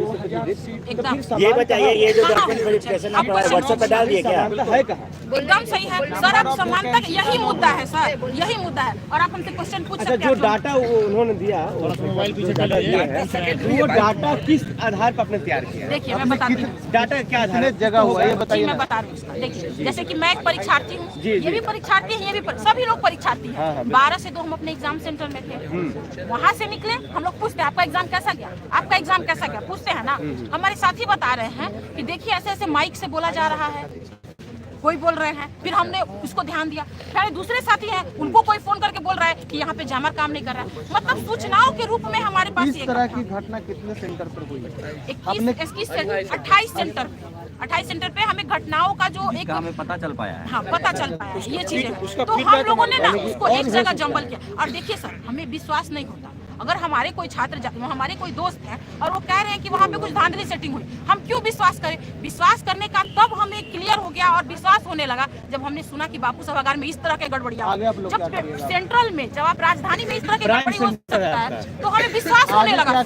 C: ये बताइए, ये जो डॉक्यूमेंट आप व्हाट्सएप पे डाल दिए क्या है? कहाँ
F: एकदम सही है सर, आप समानता, यही मुद्दा है सर, यही मुद्दा है। और आप हमसे क्वेश्चन पूछ सकते हैं।
C: जो डाटा उन्होंने दिया, मोबाइल पीछे डाटा दिया है, वो डाटा किस आधार पर आपने तैयार किया?
F: देखिए मैं बताती हूँ
C: डाटा क्या आधार
D: जगह हुआ है
F: जी मैं बता रही हूँ उसका। देखिए जैसे कि मैं एक परीक्षार्थी हूँ, ये भी परीक्षार्थी है, ये भी सभी लोग परीक्षार्थी हैं। 12 से 2 हम अपने एग्जाम सेंटर में थे, वहाँ से निकले, हम लोग पूछते हैं आपका एग्जाम कैसा गया, आपका एग्जाम कैसा गया, पूछते हैं ना। हमारे साथी बता रहे हैं कि देखिए ऐसे ऐसे माइक से बोला जा रहा है, कोई बोल रहे हैं, फिर हमने उसको ध्यान दिया। फिर दूसरे साथी हैं, उनको कोई फोन करके बोल रहा है कि यहाँ पे जैमर काम नहीं कर रहा है। मतलब सूचनाओं के रूप में हमारे पास
D: इस तरह की घटना कितने सेंटर पर हुई?
F: 28 सेंटर पे, 28 सेंटर पे हमें घटनाओं का जो एक
C: हमें पता चल पाया है।
F: हाँ पता चल पाया है ये चीजें। तो हम लोगों ने ना उसको एक जगह जंबल किया। और देखिए सर, हमें विश्वास नहीं होता, अगर हमारे कोई छात्र हमारे कोई दोस्त हैं और वो कह रहे हैं कि वहाँ पे कुछ धांधली सेटिंग हुई, हम क्यों विश्वास करें? विश्वास करने का तब हमें क्लियर हो गया और विश्वास होने लगा जब हमने सुना कि बापू सभागार में इस तरह के गड़बड़ियाँ, जब सेंट्रल में, जब आप राजधानी में इस तरह की गड़बड़ी हो सकता है तो हमें विश्वास होने लगा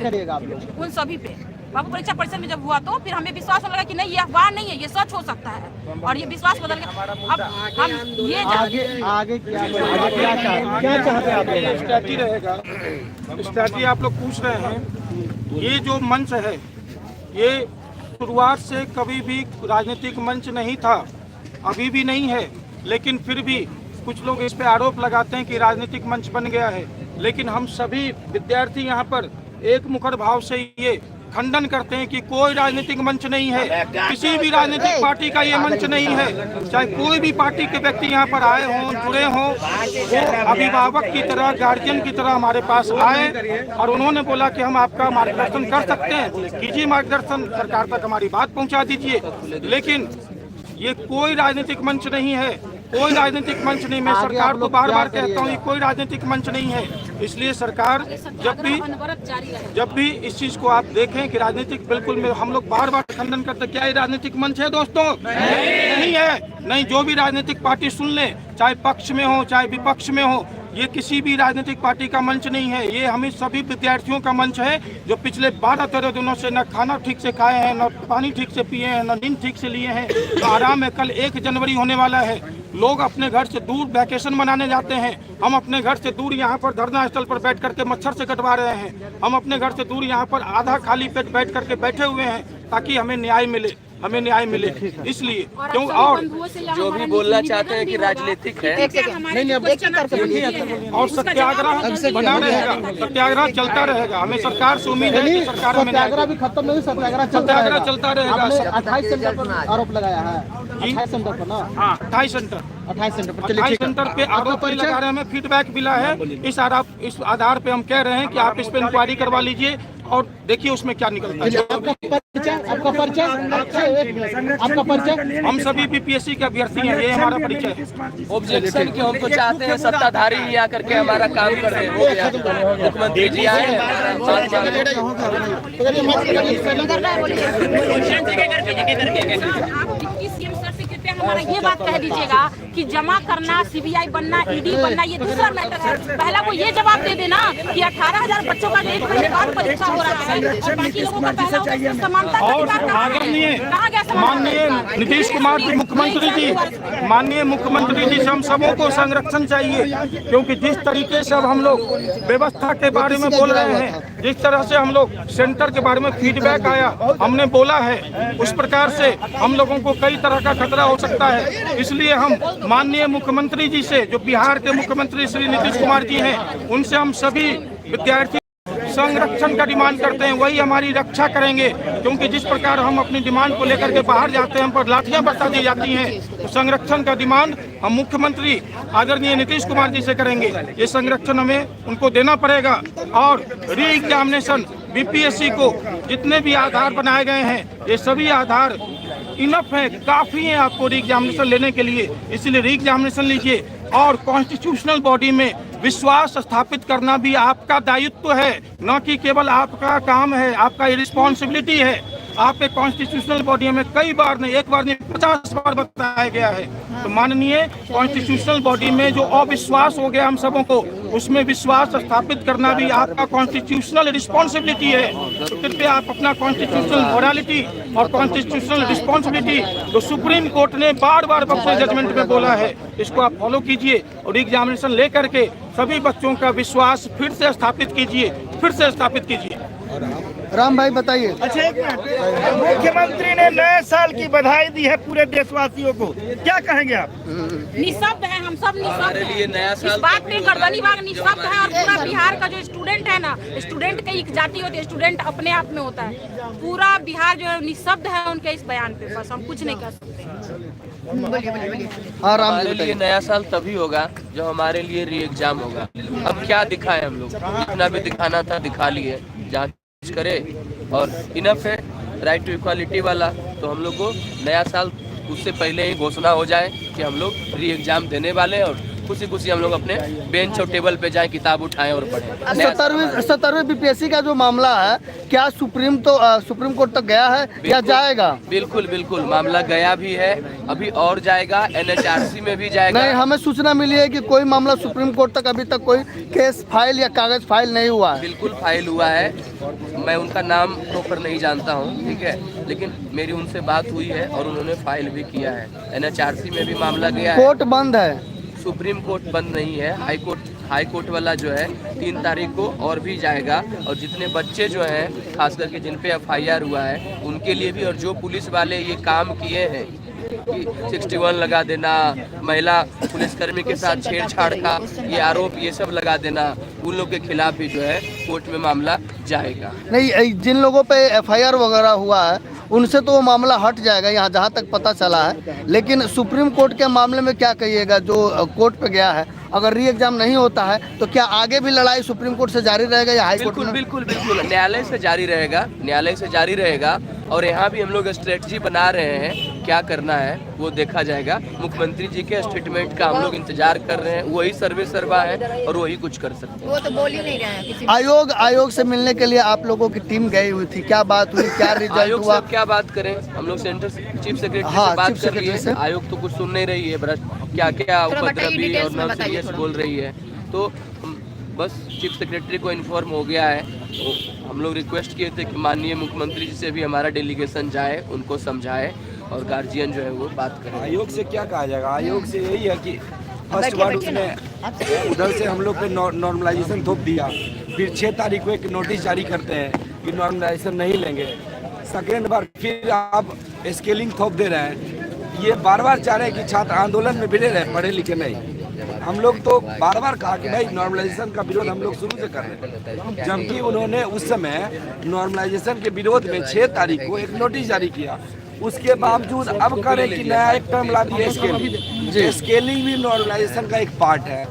F: उन सभी पे। बाबू परीक्षा परिषद में जब हुआ तो फिर हमें विश्वास होने लगा कि नहीं ये अखबार नहीं है, ये सच हो सकता है, और ये विश्वास बदल गया। अब हम ये
D: आगे क्या चाहते हैं आप?
B: स्ट्रैटेजी रहेगा, स्ट्रैटेजी आप लोग पूछ रहे हैं। ये जो मंच है ये शुरुआत से कभी भी राजनीतिक मंच नहीं था, अभी भी नहीं है, लेकिन फिर भी कुछ लोग इस पे आरोप लगाते हैं कि राजनीतिक मंच बन गया है। लेकिन हम सभी विद्यार्थी यहाँ पर एक मुखर भाव से ये खंडन करते हैं कि कोई राजनीतिक मंच नहीं है, किसी भी राजनीतिक पार्टी का ये मंच नहीं है। चाहे कोई भी पार्टी के व्यक्ति यहाँ पर आए हों, जुड़े हों, वो अभिभावक की तरह, गार्जियन की तरह हमारे पास आए और उन्होंने बोला कि हम आपका मार्गदर्शन कर सकते हैं, कीजिए मार्गदर्शन, सरकार तक हमारी बात पहुँचा दीजिए। लेकिन ये कोई राजनीतिक मंच नहीं है, कोई राजनीतिक मंच नहीं। मैं सरकार को बार बार कहता हूँ ये कोई राजनीतिक मंच नहीं है। इसलिए सरकार जब भी इस चीज को आप देखें कि राजनीतिक, बिल्कुल में हम लोग बार बार खंडन करते, क्या ये राजनीतिक मंच है दोस्तों? नहीं है। नहीं, जो भी राजनीतिक पार्टी सुन ले, चाहे पक्ष में हो चाहे विपक्ष में हो, ये किसी भी राजनीतिक पार्टी का मंच नहीं है। ये हमें सभी विद्यार्थियों का मंच है जो पिछले 12-13 दिनों से न खाना ठीक से खाए हैं, न पानी ठीक से पिए हैं, न नींद ठीक से लिए हैं। तो आराम है, कल 1 जनवरी होने वाला है, लोग अपने घर से दूर वैकेशन मनाने जाते हैं। हम अपने घर से दूर यहाँ पर धरना स्थल पर बैठ करके मच्छर से कटवा रहे हैं। हम अपने घर से दूर यहाँ पर आधा खाली पेट बैठ करके बैठे हुए हैं ताकि हमें न्याय मिले, हमें न्याय मिले। इसलिए क्यों, और
A: जो भी बोलना चाहते हैं कि राजनीतिक है,
B: और सत्याग्रह बना रहेगा, सत्याग्रह चलता रहेगा। हमें सरकार से उम्मीद है कि सरकार हमें
D: सत्याग्रह भी खत्म नहीं, सत्याग्रह
B: चलता रहेगा।
D: 28 सेंटर पर आरोप लगाया है, 28 सेंटर पर ना?
B: हाँ, 28 सेंटर पर 28 सेंटर पे आरोप लगा रहे हैं। हमें फीडबैक मिला है, इस आधार पे हम कह रहे हैं कि आप इस पे इंक्वायरी करवा लीजिए और देखिए उसमें क्या निकलता है।
D: आपका परिचय?
B: हम सभी बीपीएससी के अभ्यर्थी हैं, ये हमारा परिचय है।
A: ऑब्जेक्शन की हम तो चाहते हैं सत्ताधारी ही आकर के हमारा काम कर रहे हैं। मुख्यमंत्री जी आए हैं,
F: हमारा ये बात कह दीजिएगा कि जमा करना, सीबीआई बनना, ईडी बनना ये दूसरा मैटर है। पहला वो ये जवाब दे देना कि 18,000 बच्चों का 1 महीने बाद परीक्षा हो रहा है और बाकी लोगों का पहला होगा समानता।
B: और माननीय नीतीश कुमार जी मुख्यमंत्री जी, माननीय मुख्यमंत्री जी से हम सबों को संरक्षण चाहिए, क्योंकि जिस तरीके से अब हम लोग व्यवस्था के बारे में बोल रहे हैं, जिस तरह से हम लोग सेंटर के बारे में फीडबैक आया, हमने बोला है, उस प्रकार से हम लोगों को कई तरह का खतरा हो सकता है। इसलिए हम माननीय मुख्यमंत्री जी से, जो बिहार के मुख्यमंत्री श्री नीतीश कुमार जी हैं, उनसे हम सभी विद्यार्थी संरक्षण का डिमांड करते हैं, वही हमारी रक्षा करेंगे। क्योंकि जिस प्रकार हम अपनी डिमांड को लेकर के बाहर जाते हैं, हम पर लाठियां बरसा दी जाती हैं, तो संरक्षण का डिमांड हम मुख्यमंत्री आदरणीय नीतीश कुमार जी से करेंगे। ये संरक्षण हमें उनको देना पड़ेगा। और री एग्जामिनेशन बीपीएससी को जितने भी आधार बनाए गए हैं, ये सभी आधार इनफ है, काफ़ी है आपको री एग्जामिनेशन लेने के लिए। इसलिए री एग्जामिनेशन लीजिए। और कॉन्स्टिट्यूशनल बॉडी में विश्वास स्थापित करना भी आपका दायित्व है, न कि केवल आपका काम है, आपका रिस्पॉन्सिबिलिटी है। आपके कॉन्स्टिट्यूशनल बॉडी में कई बार नहीं, एक बार नहीं, 50 बार बताया गया है। तो माननीय कॉन्स्टिट्यूशनल बॉडी में जो अविश्वास हो गया हम सबों को, उसमें विश्वास स्थापित करना भी आपका कॉन्स्टिट्यूशनल रिस्पॉन्सिबिलिटी है। तो कृपया आप अपना कॉन्स्टिट्यूशनल मोरालिटी और कॉन्स्टिट्यूशनल रिस्पॉन्सिबिलिटी, जो सुप्रीम कोर्ट ने बार बार अपने जजमेंट में बोला है, इसको आप फॉलो कीजिए और एग्जामिनेशन लेकर के सभी बच्चों का विश्वास फिर से स्थापित कीजिए, फिर से स्थापित कीजिए।
G: राम भाई बताइए।
B: अच्छा एक मिनट, मुख्यमंत्री ने नए साल की बधाई दी है पूरे देशवासियों को, क्या कहेंगे आप?
F: निःशब्द है, हम सब निःशब्द
A: हमारे लिए
F: हैं।
A: नया साल
F: इस बात पे गर्दनी बाग निःशब्द है। और पूरा बिहार का जो स्टूडेंट है ना, स्टूडेंट की एक जाति होती है, स्टूडेंट अपने आप में होता है। पूरा बिहार जो है निःशब्द है उनके इस बयान पे, बस हम कुछ नहीं कर सकते।
G: हाँ राम
A: हमारे
G: जी
A: लिए
G: बताइए।
A: नया साल तभी होगा जब हमारे लिए री एग्जाम होगा। अब क्या दिखाएं हम लोग, जितना भी दिखाना था दिखा लिए, जांच करे और इनफ है। राइट टू इक्वालिटी वाला तो हम लोग को नया साल उससे पहले ही घोषणा हो जाए कि हम लोग री एग्जाम देने वाले हैं और खुशी खुशी हम लोग अपने बेंच और टेबल पे जाएं, किताब उठाएं और पढ़ें।
G: 17वीं बीपीएससी का जो मामला है, क्या सुप्रीम कोर्ट तक गया है या जाएगा?
A: बिल्कुल बिल्कुल, मामला गया भी है, अभी और जाएगा, NHRC में भी जाएगा।
G: नहीं, हमें सूचना मिली है कि कोई मामला सुप्रीम कोर्ट तक अभी तक कोई केस फाइल या कागज फाइल नहीं हुआ है।
A: बिल्कुल फाइल हुआ है, मैं उनका नाम प्रॉपर नहीं जानता हूँ, ठीक है, लेकिन मेरी उनसे बात हुई है और उन्होंने फाइल भी किया है। NHRC में भी मामला गया है।
G: कोर्ट बंद है,
A: सुप्रीम कोर्ट बंद नहीं है। हाई कोर्ट वाला जो है 3 तारीख को और भी जाएगा। और जितने बच्चे जो हैं, खास करके जिन पे FIR हुआ है, उनके लिए भी, और जो पुलिस वाले ये काम किए हैं कि 61 लगा देना, महिला पुलिसकर्मी के साथ छेड़छाड़ का ये आरोप, ये सब लगा देना, उन लोग के खिलाफ भी जो है कोर्ट में मामला जाएगा।
G: नहीं जिन लोगों पे FIR वगैरह हुआ है उनसे तो वो मामला हट जाएगा, यहाँ जहाँ तक पता चला है। लेकिन सुप्रीम कोर्ट के मामले में क्या कहिएगा, जो कोर्ट पे गया है, अगर री एग्जाम नहीं होता है तो क्या आगे भी लड़ाई सुप्रीम कोर्ट से जारी रहेगा या हाई कोर्ट में?
A: बिल्कुल बिल्कुल, न्यायालय से जारी रहेगा, न्यायालय से जारी रहेगा। और यहाँ भी हम लोग स्ट्रेटजी बना रहे हैं, क्या करना है वो देखा जाएगा। मुख्यमंत्री जी के स्टेटमेंट का हम लोग इंतजार कर रहे हैं, वही सर्वा है और वही कुछ कर सकते हैं।
H: वो तो बोल ही नहीं रहे हैं किसी।
G: आयोग से मिलने के लिए आप लोगों की टीम गई हुई थी, क्या बात हुई, क्या रिजल्ट
A: आयोग
G: हुआ?
A: से क्या बात करें, हम लोग सेंटर चीफ सेक्रेटरी
G: हाँ,
A: से बात
G: चीफ
A: कर रही
G: सेक्रेटरी से।
A: है। आयोग तो कुछ सुन नहीं रही है, क्या क्या उपद्रवी
H: डिटेल्स
A: और
H: में
A: नॉन
H: बताइए
A: सीरियस
H: थोड़ा।
A: बोल रही है। तो बस चीफ सेक्रेटरी को इन्फॉर्म हो गया है। तो हम लोग रिक्वेस्ट किए थे कि माननीय मुख्यमंत्री जी से भी हमारा डेलीगेशन जाए, उनको समझाए और गार्जियन जो है वो बात करें।
I: आयोग से क्या कहा जाएगा? आयोग से यही है कि फर्स्ट बार उसने उधर से हम लोग पे नॉर्मलाइजेशन थोप दिया, फिर 6 तारीख को एक नोटिस जारी करते हैं कि नॉर्मलाइजेशन नहीं लेंगे। सेकेंड बार फिर आप स्केलिंग थोप दे रहे हैं। ये बार बार चाह रहे हैं कि छात्र आंदोलन में भिड़े रहे, पढ़े लिखे नहीं। हम लोग तो बार बार कहा कि भाई नॉर्मलाइजेशन का विरोध हम लोग शुरू से कर रहे हैं, जबकि उन्होंने उस समय नॉर्मलाइजेशन के विरोध में 6 तारीख को एक नोटिस जारी किया। उसके बावजूद अब करें कि नया एक टर्म ला दिया स्केलिंग। स्केलिंग भी नॉर्मलाइजेशन का एक पार्ट है।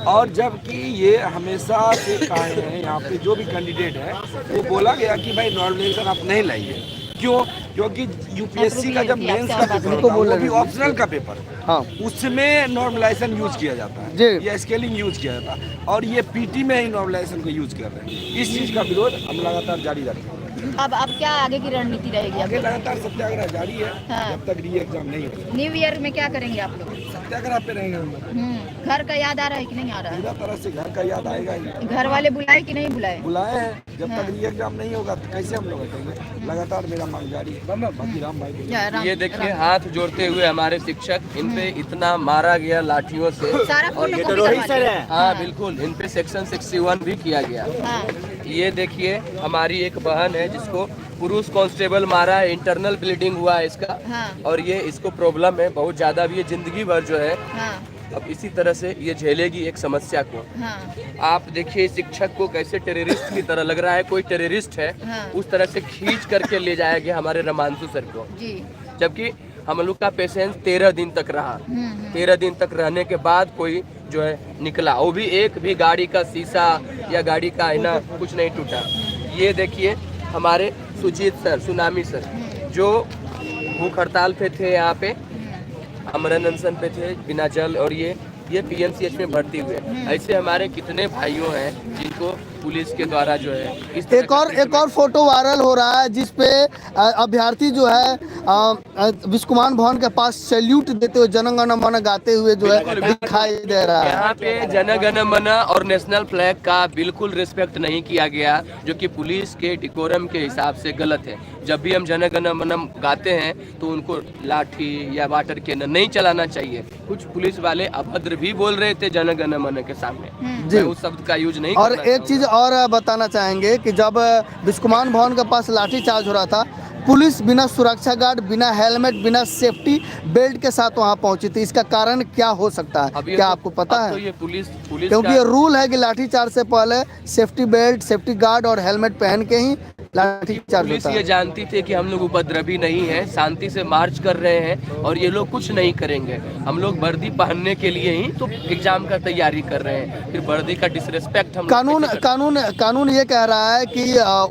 I: और जबकि ये हमेशा से कहे हैं, यहाँ पे जो भी कैंडिडेट है वो बोला गया कि भाई नॉर्मलाइजेशन आप नहीं लाइए। क्यों? क्योंकि यूपीएससी का जब मेंस का पेपर होता है, वो भी ऑप्शनल का पेपर,
G: हाँ,
I: उसमें नॉर्मलाइजेशन यूज किया जाता है या स्केलिंग यूज किया जाता है, और ये पीटी में ही नॉर्मलाइजेशन को यूज कर रहे हैं। इस चीज का विरोध हम लगातार जारी रखेंगे।
H: अब क्या आगे की रणनीति रहेगी?
I: आगे लगातार सत्याग्रह जारी है,
H: हाँ।
I: जब तक री एग्जाम नहीं होगा।
H: न्यू ईयर में क्या करेंगे आप लोग?
I: सत्याग्रह पे रहेंगे हम लोग।
H: घर का याद आ रहा है कि नहीं आ रहा है?
I: पूरा तरह से घर का याद आएगा ही।
H: घर वाले बुलाए कि नहीं बुलाए?
I: बुलाए हैं, जब तक री एग्जाम नहीं होगा तो कैसे हम लोग हटेंगे। लगातार मेरा मांग जारी है। बाकी राम भाई
A: ये देखिए, हाथ जोड़ते हुए हमारे शिक्षक, इन पे इतना मारा गया लाठियों से।
H: सारा
A: और
H: फोटो कॉपी करवा दिया।
A: हाँ बिल्कुल, इन पे सेक्शन 61 भी किया गया।
H: हाँ।
A: ये देखिए, हमारी एक बहन है जिसको पुरुष कांस्टेबल मारा है, इंटरनल ब्लीडिंग हुआ है इसका।
H: हाँ।
A: और ये इसको प्रॉब्लम है बहुत ज्यादा, भी ये जिंदगी भर जो है
H: हाँ।
A: अब इसी तरह से ये झेलेगी एक समस्या को।
H: हाँ।
A: आप देखिए शिक्षक को कैसे टेररिस्ट की तरह लग रहा है, कोई टेररिस्ट है।
H: हाँ।
A: उस तरह से खींच करके ले जाया गया हमारे रमांशु सर को,
H: जी।
A: जबकि हम लोग का पेशेंस 13 दिन तक रहा। 13 दिन तक रहने के बाद कोई जो है निकला, वो भी एक भी गाड़ी का शीशा या गाड़ी का आईना कुछ नहीं टूटा। ये देखिए हमारे सुजीत सर, सुनामी सर, जो भूख हड़ताल पे थे, यहाँ पे अमरन अनशन पे थे बिना जल, और ये PMCH में भर्ती हुए। ऐसे हमारे कितने भाइयों हैं जिनको पुलिस के द्वारा जो है इस तरह
G: एक और फोटो वायरल हो रहा है जिसपे अभ्यर्थी जो है विश्वकुमान भवन के पास सैल्यूट देते हुए जन गण मन गाते हुए जो है दिखाई दे रहा है।
A: यहाँ पे जन गण मन और नेशनल फ्लैग का बिल्कुल रिस्पेक्ट नहीं किया गया, जो कि पुलिस के डिकोरम के हिसाब से गलत है। जब भी हम जन गण मन गाते हैं तो उनको लाठी या वाटर कैनन नहीं चलाना चाहिए। कुछ पुलिस वाले अभद्र भी बोल रहे थे जन गण मन के सामने, मैं उस शब्द का यूज नहीं
G: और
A: करना
G: एक चीज और बताना चाहेंगे कि जब बिस्कुमान भवन के पास लाठी चार्ज हो रहा था, पुलिस बिना सुरक्षा गार्ड, बिना हेलमेट, बिना सेफ्टी बेल्ट के साथ वहां पहुंची थी। इसका कारण क्या हो सकता है, क्या आपको पता है?
A: तो ये पुलिस
G: क्योंकि ये रूल है कि लाठी चार्ज से पहले सेफ्टी बेल्ट, सेफ्टी गार्ड और हेलमेट पहन के ही लाठी चार्ज
A: पुलिस
G: होता
A: ये
G: है।
A: जानती थी कि हम लोग उपद्रवी नहीं हैं, शांति से मार्च कर रहे हैं और ये लोग कुछ नहीं करेंगे। हम लोग वर्दी पहनने के लिए ही तो एग्जाम का तैयारी कर रहे हैं, फिर वर्दी का डिसरिस्पेक्ट हम
G: कानून ये कह रहा है कि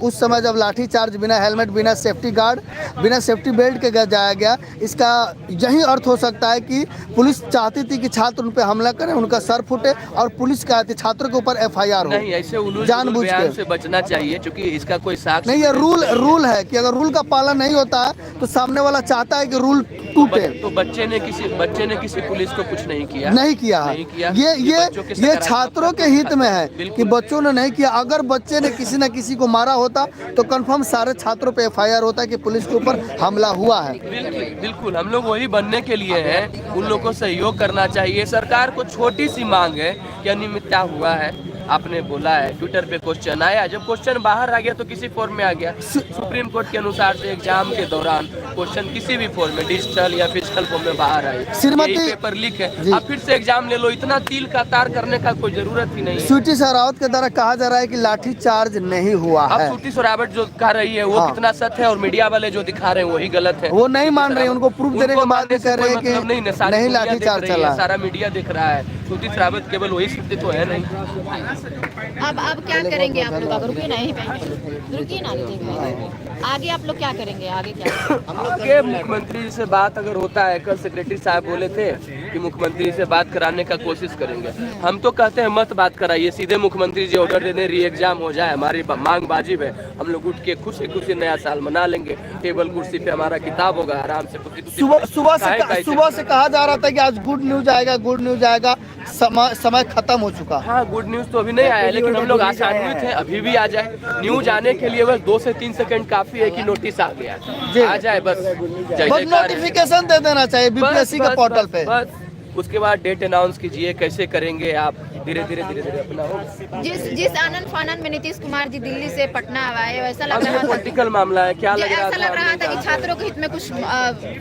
G: उस समय जब लाठी चार्ज बिना हेलमेट, बिना सेफ्टी गार्ड, बिना सेफ्टी बेल्ट के जाया गया, इसका यही अर्थ हो सकता है कि पुलिस चाहती थी कि छात्र उन पर हमला करें, उनका सर फूटे और पुलिस कहती छात्रों के ऊपर FIR हो।
A: नहीं, ऐसे
G: जानबूझ के
A: से बचना चाहिए, क्योंकि इसका कोई साक्ष्य
G: नहीं, ये रूल है कि अगर रूल का पालन नहीं होता है तो सामने वाला चाहता है कि रूल टूटे।
A: तो बच्चे ने किसी पुलिस को कुछ नहीं किया,
G: नहीं किया। ये छात्रों के हित में है कि बच्चों ने नहीं किया। अगर बच्चे ने किसी न किसी को मारा होता तो कंफर्म सारे छात्रों पे FIR होता कि पुलिस के ऊपर हमला हुआ है।
A: बिल्कुल हम लोग वही बनने के लिए हैं, उन लोगों को सहयोग करना चाहिए। सरकार को छोटी सी मांग है कि अनियमितता हुआ है, आपने बोला है, ट्विटर पे क्वेश्चन आया, जब क्वेश्चन बाहर आ गया तो किसी फॉर्म में आ गया। सुप्रीम कोर्ट के अनुसार से एग्जाम के दौरान क्वेश्चन किसी भी फॉर्म में, डिजिटल या फिजिकल फॉर्म में बाहर आए, यही पेपर लीक है, अब फिर से एग्जाम ले लो, इतना तिल का तार करने का कोई जरूरत ही नहीं है।
G: स्वीटी शेरावत के द्वारा कहा जा रहा है कि लाठी चार्ज नहीं हुआ है।
A: अब स्वीटी शेरावत जो कह रही है वो कितना सत्य है और मीडिया वाले जो दिखा रहे हैं वही गलत है।
G: वो नहीं मान रहे, उनको प्रूफ देने के बाद कह रहे हैं कि नहीं लाठी चार्ज चला,
A: सारा मीडिया दिख रहा है। स्वीटी शेरावत केवल वही सत्य तो है नहीं।
H: अब क्या करेंगे आप लोग? रुकिए ना, रुकिए ना, आगे आप लोग क्या करेंगे? आगे क्या
A: मुख्यमंत्री जी से बात अगर होता है, कल सेक्रेटरी साहब बोले थे कि मुख्यमंत्री से बात कराने का कोशिश करेंगे। हम तो कहते हैं मत बात कराइए, सीधे मुख्यमंत्री जी ऑर्डर दे दें, री एग्जाम हो जाए, हमारी मांग वाजिब है, हम लोग उठ के खुशी नया साल मना लेंगे, टेबल कुर्सी पे हमारा किताब होगा, आराम से
G: सुबह से कहा जा रहा था कि आज गुड न्यूज आएगा, गुड न्यूज आएगा, समय खत्म हो चुका।
A: हाँ, गुड न्यूज तो अभी नहीं आया, लेकिन हम लोग आशान्वित हैं अभी भी आ जाए। न्यूज आने के लिए बस 2 से 3 सेकंड काफी है कि नोटिस आ गया, आ जाए बस
G: नोटिफिकेशन दे देना चाहिए BPSC के पोर्टल पे।
A: बस उसके बाद डेट अनाउंस कीजिए, कैसे करेंगे आप, धीरे धीरे अपना हो।
H: जिस आनंद फानंद में नीतीश कुमार जी दिल्ली से पटना आए, वैसा लग रहा था
A: पॉलिटिकल मामला है, क्या लग रहा था?
H: ऐसा लग रहा था कि छात्रों के हित में कुछ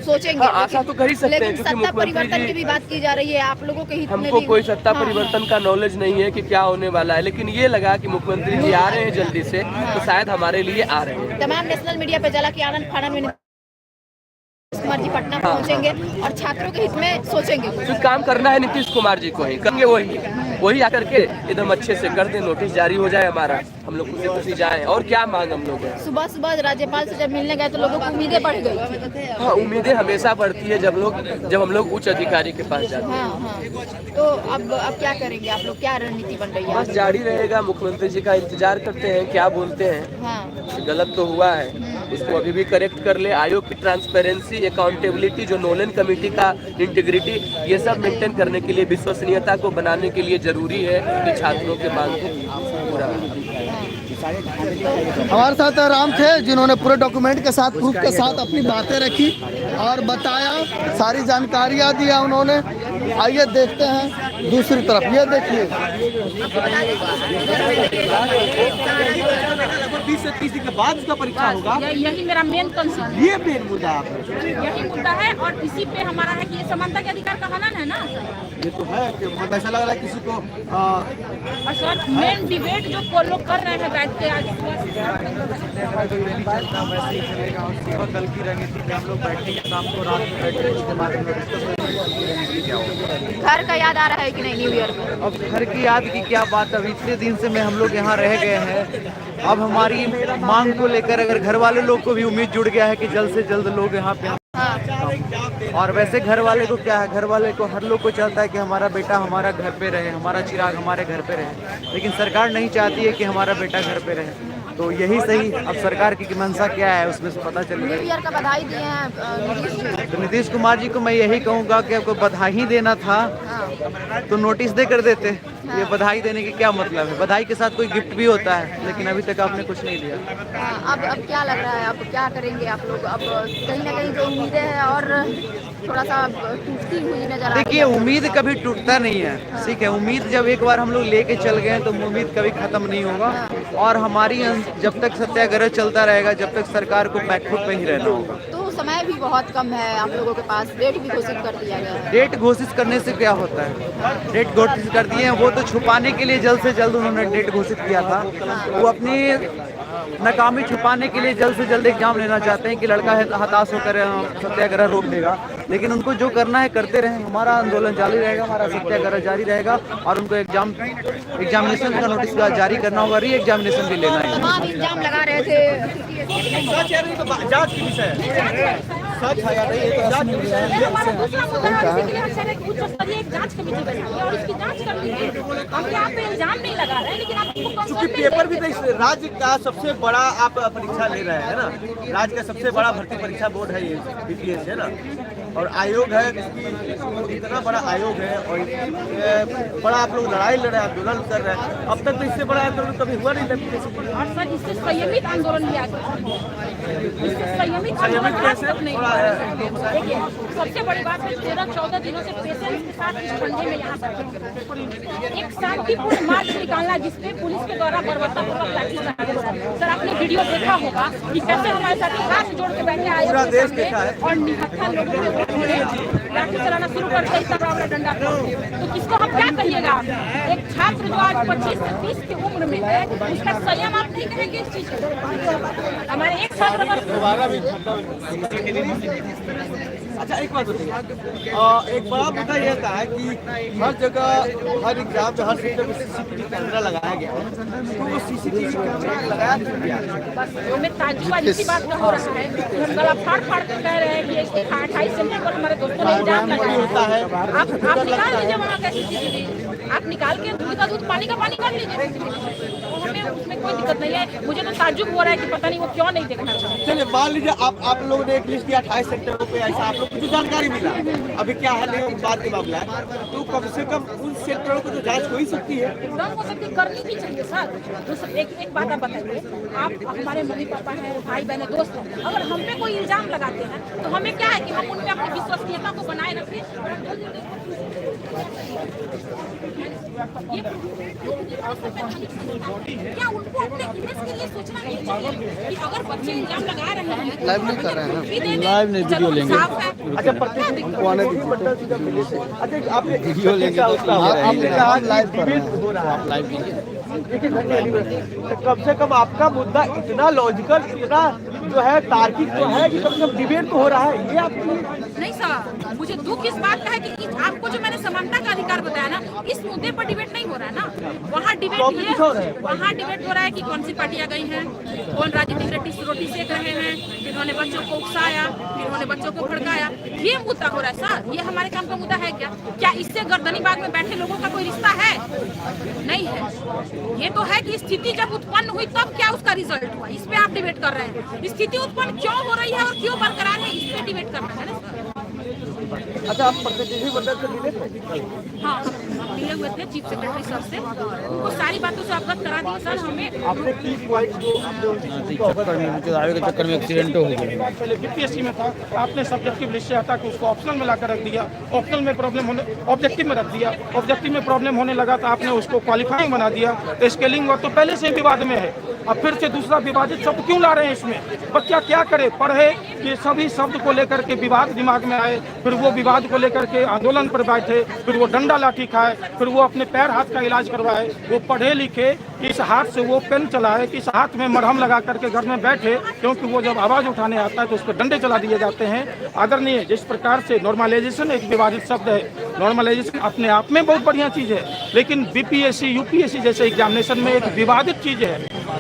H: सोचेंगे।
A: आशा तो कर ही सकते हैं,
H: लेकिन सत्ता परिवर्तन की भी बात की जा रही है, आप लोगों के हित में
A: हमको कोई सत्ता परिवर्तन का नॉलेज नहीं है कि क्या होने वाला है, लेकिन ये लगा कि मुख्यमंत्री जी आ रहे हैं जल्दी से, तो शायद हमारे लिए आ रहे हैं।
H: तमाम नेशनल मीडिया पे चला कि आनंद फानंद में कुमार जी पटना पहुंचेंगे और छात्रों के हित में सोचेंगे।
A: कुछ काम करना है नीतीश कुमार जी को ही करेंगे, वही आकर के एकदम अच्छे से कर दे, नोटिस जारी हो जाए, हमारा हम लोग खुशी जाएं। और क्या मांग हम लोग है?
H: सुबह राज्यपाल से जब मिलने गए तो लोगों की उम्मीदें बढ़ गई।
A: हाँ, उम्मीदें हमेशा बढ़ती है जब हम लोग उच्च अधिकारी के पास जाते हैं।
H: हाँ। तो अब क्या करेंगे आप लोग? क्या रणनीति बन रही है?
A: बस जारी रहेगा, मुख्यमंत्री जी का इंतजार करते हैं क्या बोलते हैं।
H: हाँ।
A: गलत तो हुआ है, उसको अभी भी करेक्ट कर ले। आयोग की ट्रांसपेरेंसी, अकाउंटेबिलिटी, जो नोलन कमेटी का इंटीग्रिटी, ये सब मेंटेन करने के लिए, विश्वसनीयता को बनाने के लिए जरूरी है कि छात्रों के मांग को पूरा।
G: हमारे साथ राम थे जिन्होंने पूरे डॉक्यूमेंट के साथ, प्रूफ के साथ अपनी बातें रखी और बताया, सारी जानकारियाँ दिया उन्होंने। आइए देखते हैं दूसरी तरफ, ये देखिए
C: 20 से 30 के बाद उसका परीक्षा होगा।
F: यही मेरा मेन कंसर्न,
C: ये मेन मुद्दा
F: यही मुद्दा है। और इसी पे हमारा है कि ये समानता के अधिकार का हनन है ना।
C: ये तो है कि ऐसा लग रहा है किसी को।
F: और सर मेन डिबेट जो वो लोग कर रहे हैं बैठ के, आज
C: कल की रणनीति हम लोग बैठेंगे, शाम को रात में बैठेंगे, उसके बारे में
H: घर का याद आ रहा है कि नहीं न्यू ईयर में?
C: अब घर की याद की क्या बात, अब इतने दिन से हम लोग यहाँ रह गए हैं। अब हमारी मांग को लेकर अगर घर वाले लोग को भी उम्मीद जुड़ गया है कि जल्द से जल्द लोग यहाँ पे। और वैसे घर वाले को क्या है, घर वाले को हर लोग को चाहता है कि हमारा बेटा हमारा घर पे रहे, हमारा चिराग हमारे घर पे रहे, लेकिन सरकार नहीं चाहती है कि हमारा बेटा घर पे रहे। तो यही सही, अब सरकार की मंशा क्या है उसमें से पता चलेगा।
H: न्यू ईयर का बधाई दिए हैं नीतीश जी।
C: तो नीतीश कुमार जी को मैं यही कहूँगा कि आपको बधाई देना था
H: हाँ।
D: तो नोटिस दे कर देते। ये बधाई देने की क्या मतलब है? बधाई के साथ कोई गिफ्ट भी होता है, लेकिन अभी तक आपने कुछ नहीं दिया।
H: अब क्या लग रहा है, अब क्या करेंगे आप लोग? अब कहीं ना कहीं जो उम्मीदें हैं और थोड़ा सा टूटती हुई नजर आ रही है।
D: देखिए, उम्मीद कभी टूटता नहीं है, ठीक है। उम्मीद जब एक बार हम लोग लेके चल गए तो उम्मीद कभी खत्म नहीं होगा। और हमारी जब तक सत्याग्रह चलता रहेगा, जब तक सरकार को बैकफुट पे ही रहना होगा।
H: तो समय भी बहुत कम है आप लोगों के पास, डेट भी घोषित कर दिया गया है।
D: डेट घोषित करने से क्या होता है? डेट घोषित कर दिए हैं, वो तो छुपाने के लिए जल्द से जल्द उन्होंने डेट घोषित किया था। वो अपनी नाकामी छुपाने के लिए जल्द से जल्द एग्जाम लेना चाहते हैं कि लड़का हताश होकर सत्याग्रह रोक देगा। लेकिन उनको जो करना है करते रहें, हमारा आंदोलन जारी रहेगा, हमारा सत्याग्रह जारी रहेगा। और उनको एग्जामिनेशन का नोटिस जारी करना होगा, री एग्जामिनेशन भी लेना है।
H: तमाम इल्जाम लगा रहे थे।
C: जांच की विषय सच है या नहीं, ये तो जांच की विषय है।
F: हमारा दूसरा मुद्दा है, इसके लिए सर एक उच्च स्तरीय एक जांच कमेटी बनाई और इसकी जांच कर लीजिए। हम यहाँ पे इल्जाम नहीं लगा रहे हैं, लेकिन आप
C: क्योंकि पेपर भी तो राज्य का सबसे बड़ा आप परीक्षा ले रहे हैं ना, राज्य का सबसे बड़ा भर्ती परीक्षा बोर्ड है ये बीपीएससी, है ना। और आयोग है, इतना बड़ा आयोग है और बड़ा आप लोग लड़ाई लड़ रहे हैं, आंदोलन कर रहे हैं। अब तक तो इससे बड़ा आंदोलन कभी हुआ नहीं था।
F: और सर इससे संयमित आंदोलन लिया गया, इससे संयमित आंदोलन आज तक नहीं हुआ है। देखिए, सबसे बड़ी बात है 13-14 दिनों से पेशेंस के साथ इस ठंडे में यहाँ पर एक शांतिपूर्ण मार्च निकालना, जिसपे पुलिस के द्वारा बर्बरतापूर्वक लाठीचार्ज। सर आपने वीडियो देखा होगा कि कैसे हमारे साथ हाथ जोड़ के बैठे आए और निहत्था लोगों के लाठी चलाना शुरू करते इतना बड़ा डंडा। तो किसको हम क्या कहिएगा? एक छात्र जो आज 25 से 30 की उम्र में है, उसका संयम आप नहीं करेंगे इस चीज को। हमारे एक छात्र
C: अच्छा, एक बात बताइए, एक बड़ा मुद्दा यह था कि हर जगह, हर एग्जाम में, हर सेक्टर में सीसीटीवी कैमरा लगाया गया है। तो वो सीसीटीवी कैमरा लगाया क्यों गया?
F: बस हमें ताज्जुब इसी बात का हो रहा है कि हम गला फाड़ फाड़ के कह रहे हैं कि 28 सितंबर पर हमारे दोस्तों ने इल्जाम लगाया है। आप निकाल लीजिए वहाँ का सीसीटीवी, आप निकाल के दूध का दूध पानी का पानी कर लीजिए। तो हमें उसमें कोई दिक्कत नहीं है। मुझे तो ताज्जुब हो रहा है कि पता नहीं वो क्यों नहीं देखना चाहते।
C: चलिए, मान लीजिए आप लोगों ने एक लिस्ट दिया 28 सेक्टरों पे, ऐसा आप लोग को जो जानकारी मिला, अभी क्या है नहीं बात के मामला है, तो कम से कम उन सेक्टरों को तो जांच हो ही सकती है।
F: एकदम हो सकती, करनी भी चाहिए सर। एक बात आप बताइए, आप हमारे मम्मी पापा हैं, भाई बहन दोस्त हैं, अगर हम पे कोई इल्जाम लगाते हैं तो हमें क्या है कि हम उनपे अपनी विश्वसनीयता को बनाए रखें। क्या उनको अपने इमेज के लिए सोचना नहीं चाहिए कि अगर बच्चे इल्जाम लगा रहे हैं,
G: लाइव नहीं कर रहे हैं,
F: लाइव नहीं, वीडियो लेंगे।
C: अच्छा, आपने वीडियो लेंगे तो आपने कहा लाइव हो रहा है, कम से कम आपका मुद्दा इतना लॉजिकल, इतना जो है तार्किक तो है कि कम से कम डिबेट तो हो रहा है। ये आपको
F: नहीं सर, मुझे दुख इस बात का है कि आपको जो मैंने समानता का अधिकार बताया ना, इस मुद्दे पर डिबेट नहीं हो रहा है ना। वहाँ डिबेट हो रहा है कि कौन सी पार्टियां गई हैं, कौन राजनीतिक रोटी सेक रहे हैं, जिन्होंने बच्चों को उकसाया, जिन्होंने बच्चों को भड़काया, ये मुद्दा हो रहा है सर। ये हमारे काम का मुद्दा है क्या? क्या इससे गर्दनी बाग में बैठे लोगों का कोई रिश्ता है? नहीं है। ये तो है कि स्थिति जब उत्पन्न हुई तब क्या उसका रिजल्ट हुआ, इस पे आप डिबेट कर रहे हैं। स्थिति उत्पन्न क्यों हो रही है और क्यों बरकरार है, इस पे डिबेट करना है ना।
C: अच्छा, आप प्रतिनिधि मंडल से मिले थे?
F: हाँ, हम मिले हुए थे चीफ सेक्रेटरी सर से, उनको सारी बातों से अवगत करा दी सर। हमें
C: आपने की पॉइंट
D: के चक्कर में एक्सीडेंट हो गया।
B: पहले बीपीएससी में था, आपने सब्जेक्टिव लिस्ट से हटा के उसको ऑप्शनल में लाकर रख दिया, ऑप्शनल में प्रॉब्लम होने ऑब्जेक्टिव में रख दिया, ऑब्जेक्टिव में प्रॉब्लम होने लगा तो आपने उसको क्वालिफाइंग बना दिया। स्केलिंग और तो पहले से विवाद में है, अब फिर से दूसरा विवादित शब्द क्यों ला रहे हैं इसमें? बच्चा क्या करे, पढ़े कि सभी शब्द को लेकर के विवाद दिमाग में आए, फिर वो विवाद को लेकर के आंदोलन पर बैठे, फिर वो डंडा लाठी खाए, फिर वो अपने पैर हाथ का इलाज करवाए, वो पढ़े लिखे इस हाथ से वो पेन चलाए, इस हाथ में मरहम लगा करके घर में बैठे, क्योंकि वो जब आवाज़ उठाने आता है तो उस पर डंडे चला दिए जाते हैं। आदरणीय, जिस प्रकार से नॉर्मलाइजेशन एक विवादित शब्द है, नॉर्मलाइजेशन अपने आप में बहुत बढ़िया चीज़ है, लेकिन बीपीएससी यूपीएससी जैसे एग्जामिनेशन में एक विवादित चीज़ है,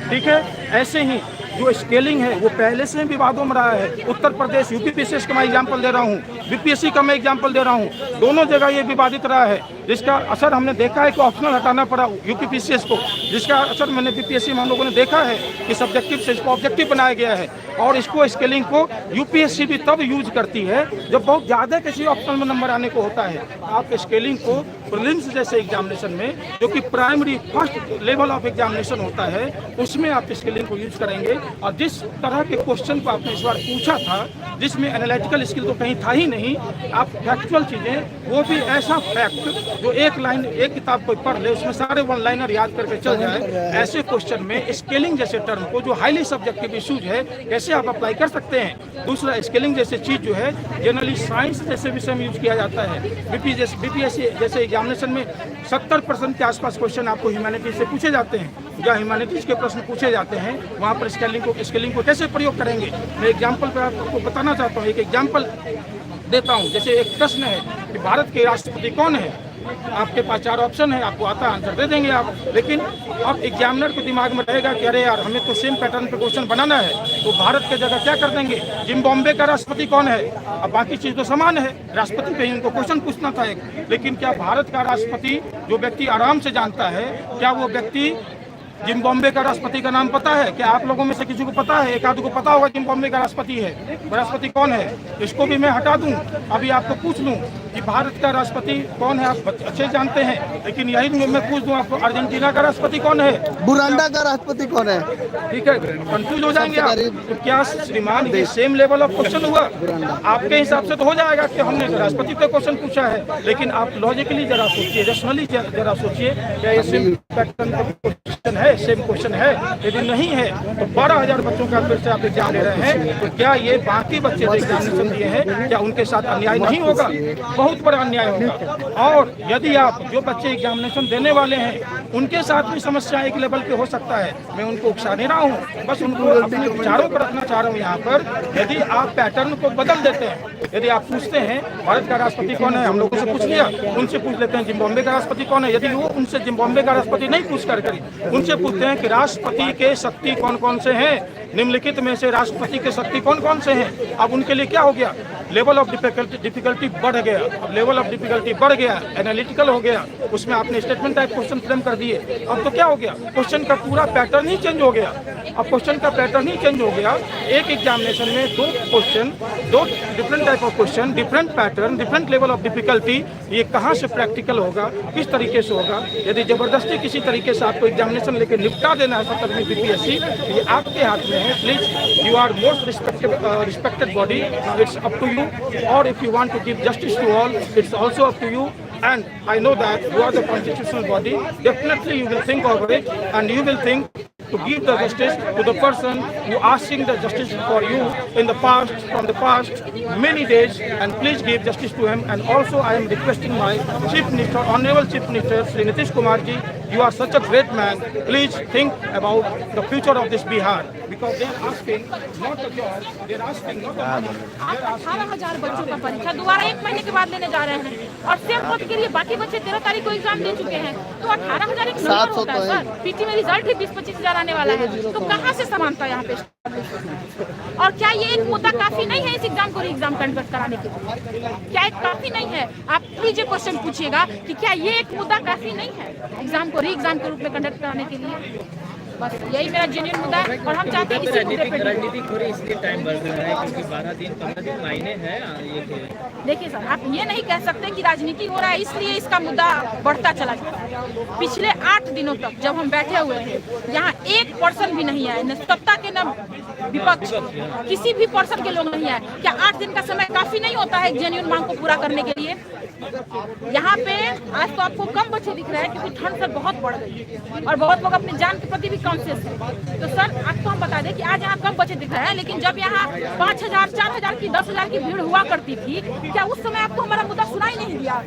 B: ठीक है। ऐसे ही जो स्केलिंग है वो पहले से विवादों में रहा है। उत्तर प्रदेश यूपी पीसीएस का मैं एग्जाम्पल दे रहा हूँ, बीपीएससी का मैं एग्जाम्पल दे रहा हूँ, दोनों जगह ये विवादित रहा है। जिसका असर हमने देखा है कि ऑप्शनल हटाना पड़ा यूपीपीसीएस को, जिसका असर मैंने बीपीएससी में हम लोगों ने देखा है कि सब्जेक्टिव से इसको ऑब्जेक्टिव बनाया गया है। और इसको स्केलिंग को यूपीएससी भी तब यूज करती है जब बहुत ज़्यादा किसी ऑप्शनल में नंबर आने को होता है। आप स्केलिंग को प्रीलिम्स जैसे एग्जामिनेशन में, जो कि primary first level of examination होता है, उसमें आप स्केलिंग को यूज करेंगे। और जिस तरह के क्वेश्चन को आपने इस बार पूछा था, जिसमें एनालिटिकल स्किल तो कहीं था ही नहीं, आप फैक्चुअल चीज़ें, वो भी ऐसा फैक्ट जो एक लाइन एक किताब कोई पढ़ ले उसमें सारे वन लाइनर याद करके चल जाए, ऐसे क्वेश्चन में स्केलिंग जैसे टर्म को, जो हाईली सब्जेक्टिव इशूज है, कैसे आप अप्लाई कर सकते हैं। दूसरा, स्केलिंग जैसे चीज़ जो है जनरली साइंस जैसे विषय में यूज किया जाता है। बीपीएससी जैसे एग्जामिनेशन में 70% के आसपास क्वेश्चन आपको ह्यूमैनिटीज से पूछे जाते हैं। जहाँ ह्यूमैनिटीज के प्रश्न पूछे जाते हैं वहाँ पर स्केलिंग को कैसे प्रयोग करेंगे, मैं एग्जाम्पल पर आपको बताना चाहता हूँ। एक एग्जाम्पल देता हूँ। जैसे एक प्रश्न है कि भारत के राष्ट्रपति कौन है, आपके पास 4 ऑप्शन है, आपको आता आंसर दे देंगे आप। लेकिन अब एग्जामिनर के दिमाग में रहेगा कि अरे यार, हमें तो सेम पैटर्न पे क्वेश्चन बनाना है, तो भारत के जगह क्या कर देंगे, जिम्बाब्वे का राष्ट्रपति कौन है। अब बाकी चीज़ तो समान है, राष्ट्रपति पे ही उनको क्वेश्चन पूछना था एक। लेकिन क्या भारत का राष्ट्रपति जो व्यक्ति आराम से जानता है, क्या वो व्यक्ति जिम्बाब्वे का राष्ट्रपति का नाम पता है? क्या आप लोगों में से किसी को पता है? एक आदमी को पता होगा जिम्बाब्वे का राष्ट्रपति है, राष्ट्रपति कौन है? इसको भी मैं हटा दूं, अभी आपको पूछ लूं कि भारत का राष्ट्रपति कौन है, आप अच्छे जानते हैं, लेकिन यही मैं पूछ दूं आपको, अर्जेंटीना का राष्ट्रपति कौन है,
G: बुरांडा का राष्ट्रपति कौन है?
B: ठीक है, कंफ्यूज हो जाएंगे आप। तो क्या श्रीमान ये सेम लेवल ऑफ क्वेश्चन हुआ? आपके हिसाब से तो हो जाएगा कि हमने राष्ट्रपति पे क्वेश्चन पूछा है, लेकिन आप लॉजिकली जरा सोचिए, रैशनली जरा सोचिए, क्या ये सेम पैटर्न का क्वेश्चन है, सेम क्वेश्चन है? यदि नहीं है तो 12,000 बच्चों का फिर से आप एग्जाम ले रहे हैं, तो क्या ये बाकी बच्चे जो एग्जामिनेशन दिए हैं, क्या उनके साथ अन्याय नहीं होगा? बहुत बड़ा अन्याय होगा। और यदि आप जो बच्चे एग्जामिनेशन देने वाले हैं उनके साथ भी समस्या एक लेवल पे हो सकता है, मैं उनको उकसा नहीं रहा हूँ, बस उनको अपने विचारों पर रखना चाह रहा हूँ यहाँ पर। यदि आप पैटर्न को बदल देते हैं, यदि आप पूछते हैं भारत का राष्ट्रपति कौन है, हम लोगों से पूछ लिया, उनसे पूछ लेते हैं जिम्बाब्वे का राष्ट्रपति कौन है। यदि वो उनसे जिम्बाब्वे का राष्ट्रपति नहीं पूछ कर उनसे पूछते हैं कि राष्ट्रपति के शक्ति कौन कौन से हैं, निम्नलिखित में से राष्ट्रपति के शक्ति कौन कौन से हैं, अब उनके लिए क्या हो गया, लेवल ऑफ डिफिकल्टी बढ़ गया। अब लेवल ऑफ डिफिकल्टी बढ़ गया, एनालिटिकल हो गया, उसमें आपने स्टेटमेंट टाइप क्वेश्चन फ्रेम कर दिए। अब तो क्या हो गया, क्वेश्चन का पूरा पैटर्न ही चेंज हो गया। अब क्वेश्चन का पैटर्न ही चेंज हो गया। एक एग्जामिनेशन में 2 question, 2 different type of question, different pattern, different level of difficulty, ये कहाँ से प्रैक्टिकल होगा, किस तरीके से होगा? यदि जबरदस्ती किसी तरीके से आपको एग्जामिनेशन लेकर निपटा देना है 17वीं बीपीएससी, ये आपके हाथ में है। Please, you are most respected body, it's up to you, or if you want to give justice to all, it's also up to you. And I know that you are the constitutional body. Definitely you will think over it, and you will think to give the justice to the person who asking the justice for you in the past, from the past many days, and please give justice to him. And also I am requesting my Chief Minister, Honorable Chief Minister Shri Nitish Kumar ji, you are such a great man, please think about the future of this Bihar, because they are asking not a job, they are asking not a money.
F: आप 18,000 बच्चों का परीक्षा दोबारा 1 महीने के बाद लेने जा रहे हैं, और सेम पद के लिए बाकी बच्चे 13 तारीख को एग्जाम दे चुके हैं, तो 18,000 एक नंबर होता है सर। पीटी में रिजल्ट ही 20-25 हजार आने वाला है, तो कहाँ से समानता यहाँ पे? और क्या ये एक मुद्दा काफी नहीं है इस एग्जाम को री-एग्जाम कंडक्ट कराने के लिए? क्या एक काफी नहीं है? आप प्लीज ये क्वेश्चन पूछिएगा कि क्या ये एक मुद्दा काफी नहीं है एग्जाम को री-एग्जाम के रूप में कंडक्ट कराने के लिए? बस यही मेरा जेन्युइन मुद्दा है, और हम चाहते हैं इसी मुद्दे पे
J: रणनीति थोड़ी इसलिए टाइम बढ़ रहा है क्योंकि 12 दिन 15 दिन महीने हैं ये।
F: देखिए सर, आप ये नहीं कह सकते कि राजनीति हो रहा है इसलिए इसका मुद्दा बढ़ता चला जा रहा है। पिछले 8 दिनों तक जब हम बैठे हुए थे, यहाँ 1% भी नहीं आए, न सत्ता के न विपक्ष, किसी भी पर्सन के लोग नहीं आए। क्या 8 दिन का समय काफी नहीं होता है जेन्युइन मांग को पूरा करने के लिए? यहाँ पे आज तो आपको कम बच्चे दिख रहे हैं क्योंकि ठंड सर बहुत बढ़ गई है और बहुत लोग अपनी जान के प्रति भी कॉन्शियस है। तो सर आपको हम बता दें कि आज यहाँ कम बच्चे दिख रहे हैं, लेकिन जब यहाँ 5,000, 4,000 की, 10,000 की भीड़ हुआ करती थी, क्या उस समय आपको हमारा मुद्दा सुनाई नहीं दिया?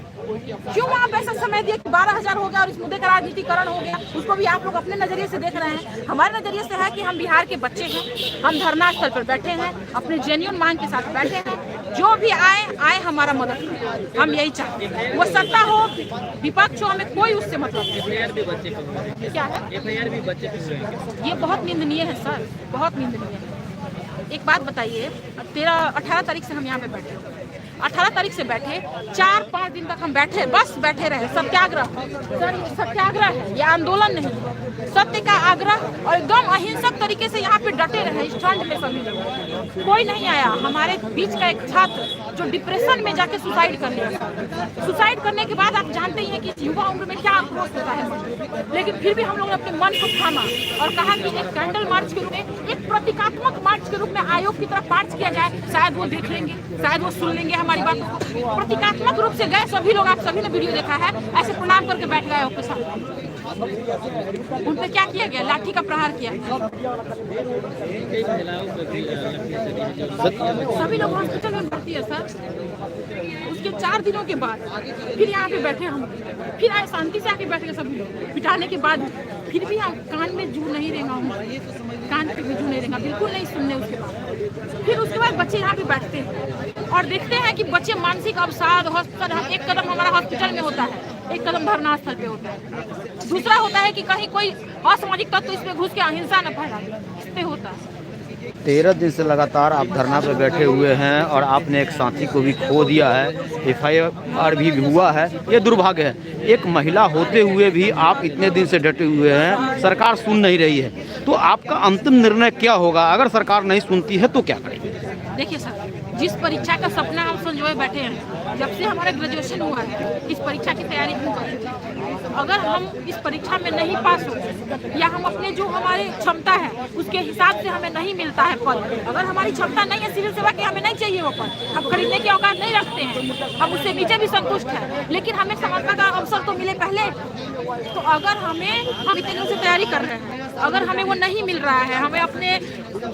F: क्यों आप ऐसा समय दिए कि 12,000 हो गया और इस मुद्दे का राजनीतिकरण हो गया? उसको भी आप लोग अपने नजरिए से देख रहे हैं। हमारे नजरिए से है कि हम बिहार के बच्चे हैं, हम धरना स्थल पर बैठे हैं, अपने जेन्युइन मांग के साथ बैठे हैं, जो भी आए हमारा मदद करें, हम यही चाहते हैं। वो सत्ता हो, विपक्ष हो, हमें कोई उससे मतलब नहीं। क्या है
J: FIR भी बच्चे पे हुए हैं?
F: ये बहुत निंदनीय है सर, बहुत निंदनीय है। एक बात बताइए, 18 तारीख से हम यहाँ पे बैठे हैं, 18 तारीख से बैठे, 4-5 दिन तक हम बैठे, बस बैठे रहे। सत्याग्रह सर, ये सत्याग्रह है, ये आंदोलन नहीं है, सत्य का आग्रह, और एकदम अहिंसक तरीके से यहाँ पे डटे रहे स्टैंड में सभी लोग। कोई नहीं आया। हमारे बीच का एक छात्र जो डिप्रेशन में जाके सुसाइड कर लिया। सुसाइड करने के बाद आप जानते ही हैं कि युवा उम्र में क्या आक्रोश होता है, लेकिन फिर भी हम लोगों ने अपने मन को थामा और कहा कि एक कैंडल मार्च के रूप में, एक प्रतीकात्मक मार्च के रूप में आयोग की तरफ मार्च किया जाए। शायद वो देख लेंगे, शायद वो सुन लेंगे हमारी बातों को। प्रतीकात्मक रूप से गए सभी लोग, आप सभी ने वीडियो देखा है, ऐसे प्रणाम करके बैठ गए आयोग के सामने। उन पे क्या किया गया? लाठी का प्रहार किया। सभी लोग हॉस्पिटल में भर्ती है सर। उसके 4 दिनों के बाद फिर यहाँ पे बैठे हम, फिर आए शांति से आके बैठ गए सभी लोग। पिटाने के बाद फिर भी हम कान में जू नहीं रहेगा, कान पे भी जू नहीं रहेगा, बिल्कुल नहीं सुनने। उसके बाद फिर उसके बाद बच्चे यहाँ पे बैठते हैं और देखते हैं कि बच्चे मानसिक अवसाद, हॉस्पिटल, एक कदम हमारा हॉस्पिटल में होता है, एक कदम धरना स्थल पे होता है, दूसरा होता है कि कहीं कोई असामाजिक तत्व इसमें घुस के अहिंसा न फैला, इस पे होता है।
C: 13 दिन से लगातार आप धरना पे बैठे हुए हैं और आपने एक साथी को भी खो दिया है, FIR भी हुआ है, ये दुर्भाग्य है। एक महिला होते हुए भी आप इतने दिन से डटे हुए हैं, सरकार सुन नहीं रही है, तो आपका अंतिम निर्णय क्या होगा? अगर सरकार नहीं सुनती है तो क्या करेंगे?
F: देखिए सर, जिस परीक्षा का सपना हम संजोए बैठे हैं, जब से हमारा ग्रेजुएशन हुआ है, इस परीक्षा की तैयारी क्यों करते थे? अगर हम इस परीक्षा में नहीं पास हो या हम अपने जो हमारे क्षमता है उसके हिसाब से हमें नहीं मिलता है पद, अगर हमारी क्षमता नहीं है सिविल सेवा की, हमें नहीं चाहिए वो पद, हम खरीदने की औकात नहीं रखते हैं, हम उससे नीचे भी संतुष्ट हैं, लेकिन हमें समानता का अवसर तो मिले पहले। तो अगर हम इतने दिनों से तैयारी कर रहे हैं, अगर हमें वो नहीं मिल रहा है, हमें अपने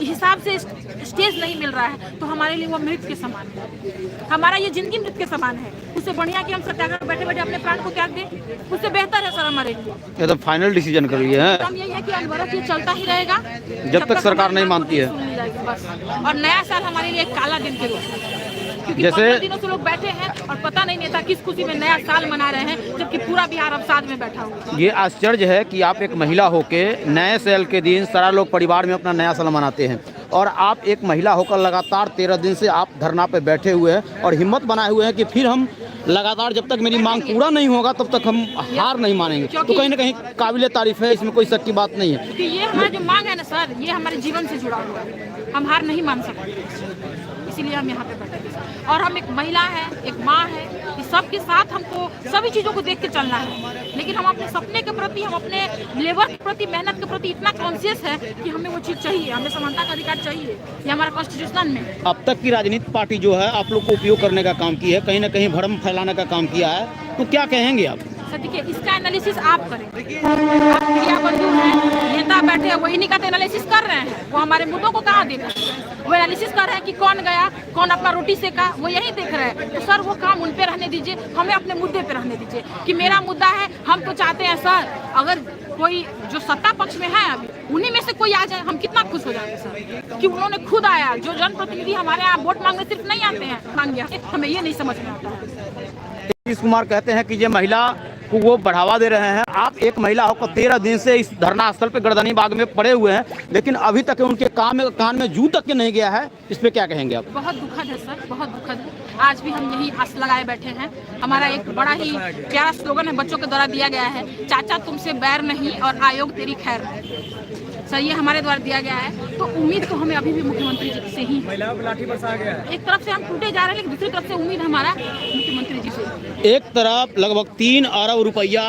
F: हिसाब से स्टेज नहीं मिल रहा है, तो हमारे लिए वो मृत्यु के समान है। हमारा ये जिंदगी मृत्यु के समान है। उससे बढ़िया कि हम सत्याग्रह बैठे बैठे अपने प्राण को त्याग दें, उससे बेहतर है सर हमारे लिए।
C: ये तो फाइनल डिसीजन कर लिए हैं।
F: हम यही है कि अनवरत ये चलता ही रहेगा
C: जब तक सरकार नहीं मानती है,
F: बस। और नया साल हमारे लिए एक काला दिन के रूप में, क्योंकि
C: जैसे
F: 15 दिनों से लोग बैठे हैं और पता नहीं था किस खुशी में नया साल मना रहे हैं, जबकि पूरा बिहार अवसाद में बैठा हुआ।
C: ये आश्चर्य है कि आप एक महिला होके नए साल के दिन सारा लोग परिवार में अपना नया साल मनाते हैं और आप एक महिला होकर लगातार 13 दिन से आप धरना पे बैठे हुए हैं और हिम्मत बनाए हुए हैं कि फिर हम लगातार जब तक मेरी मांग पूरा नहीं होगा तब तक हम हार नहीं मानेंगे। तो कहीं ना कहीं काबिले तारीफ है, इसमें कोई शक की बात नहीं है।
F: क्योंकि ये हमारा जो मांग है ना सर, ये हमारे जीवन से जुड़ा हुआ है, हम हार नहीं मान सकते, इसीलिए हम यहाँ पे बैठे हैं। और हम एक महिला है, एक माँ है, इस सब के साथ हमको सभी चीज़ों को देख के चलना है, लेकिन हम अपने सपने के प्रति, हम अपने लेबर के प्रति, मेहनत के प्रति इतना कॉन्शियस है कि हमें वो चीज़ चाहिए, हमें समानता का अधिकार चाहिए, ये हमारा कॉन्स्टिट्यूशन में।
C: अब तक की राजनीतिक पार्टी जो है आप लोग को उपयोग करने का काम की है, कहीं ना कहीं भ्रम फैलाने का काम किया है, तो क्या कहेंगे आप?
F: देखिए, इसका एनालिसिस आप करें। आप मीडिया बंधु हैं, नेता बैठे हैं, वो इन्हीं का तो एनालिसिस कर रहे हैं, वो हमारे मुद्दों को कहाँ देख रहे हैं? वो एनालिसिस कर रहे हैं कि कौन गया, कौन अपना रोटी सेका, वो यही देख रहे हैं। तो सर वो काम उन पे रहने दीजिए, हमें अपने मुद्दे पे रहने दीजिए कि मेरा मुद्दा है। हम तो चाहते हैं सर, अगर कोई जो सत्ता पक्ष में है अभी, उन्हीं में से कोई आ जाए, हम कितना खुश हो जाएंगे सर, कि उन्होंने खुद आया। जो जनप्रतिनिधि हमारे यहाँ वोट मांगने सिर्फ नहीं आते हैं, मांग गया, हमें ये नहीं समझ में आता है।
C: नीतीश कुमार कहते हैं कि ये महिला को वो बढ़ावा दे रहे हैं। आप एक महिला होकर 13 दिन से इस धरना स्थल पे गर्दनी बाग में पड़े हुए हैं, लेकिन अभी तक उनके कान में जू तक के नहीं गया है, इस पे क्या कहेंगे आप?
F: बहुत दुखद है सर, बहुत दुखद है। आज भी हम यही आस लगाए बैठे हैं। हमारा एक बड़ा ही प्यारा स्लोगन है, बच्चों के द्वारा दिया गया है, चाचा तुमसे बैर नहीं और आयोग तेरी खैर सर, ये हमारे द्वारा दिया गया है। तो उम्मीद तो हमें अभी भी मुख्यमंत्री जी से ही,
J: महिलाओं पर लाठी बरसाया गया है।
F: एक तरफ से हम टूटे जा रहे हैं, लेकिन दूसरी तरफ से उम्मीद हमारा मुख्यमंत्री जी से।
C: एक तरफ लगभग 3 अरब रुपया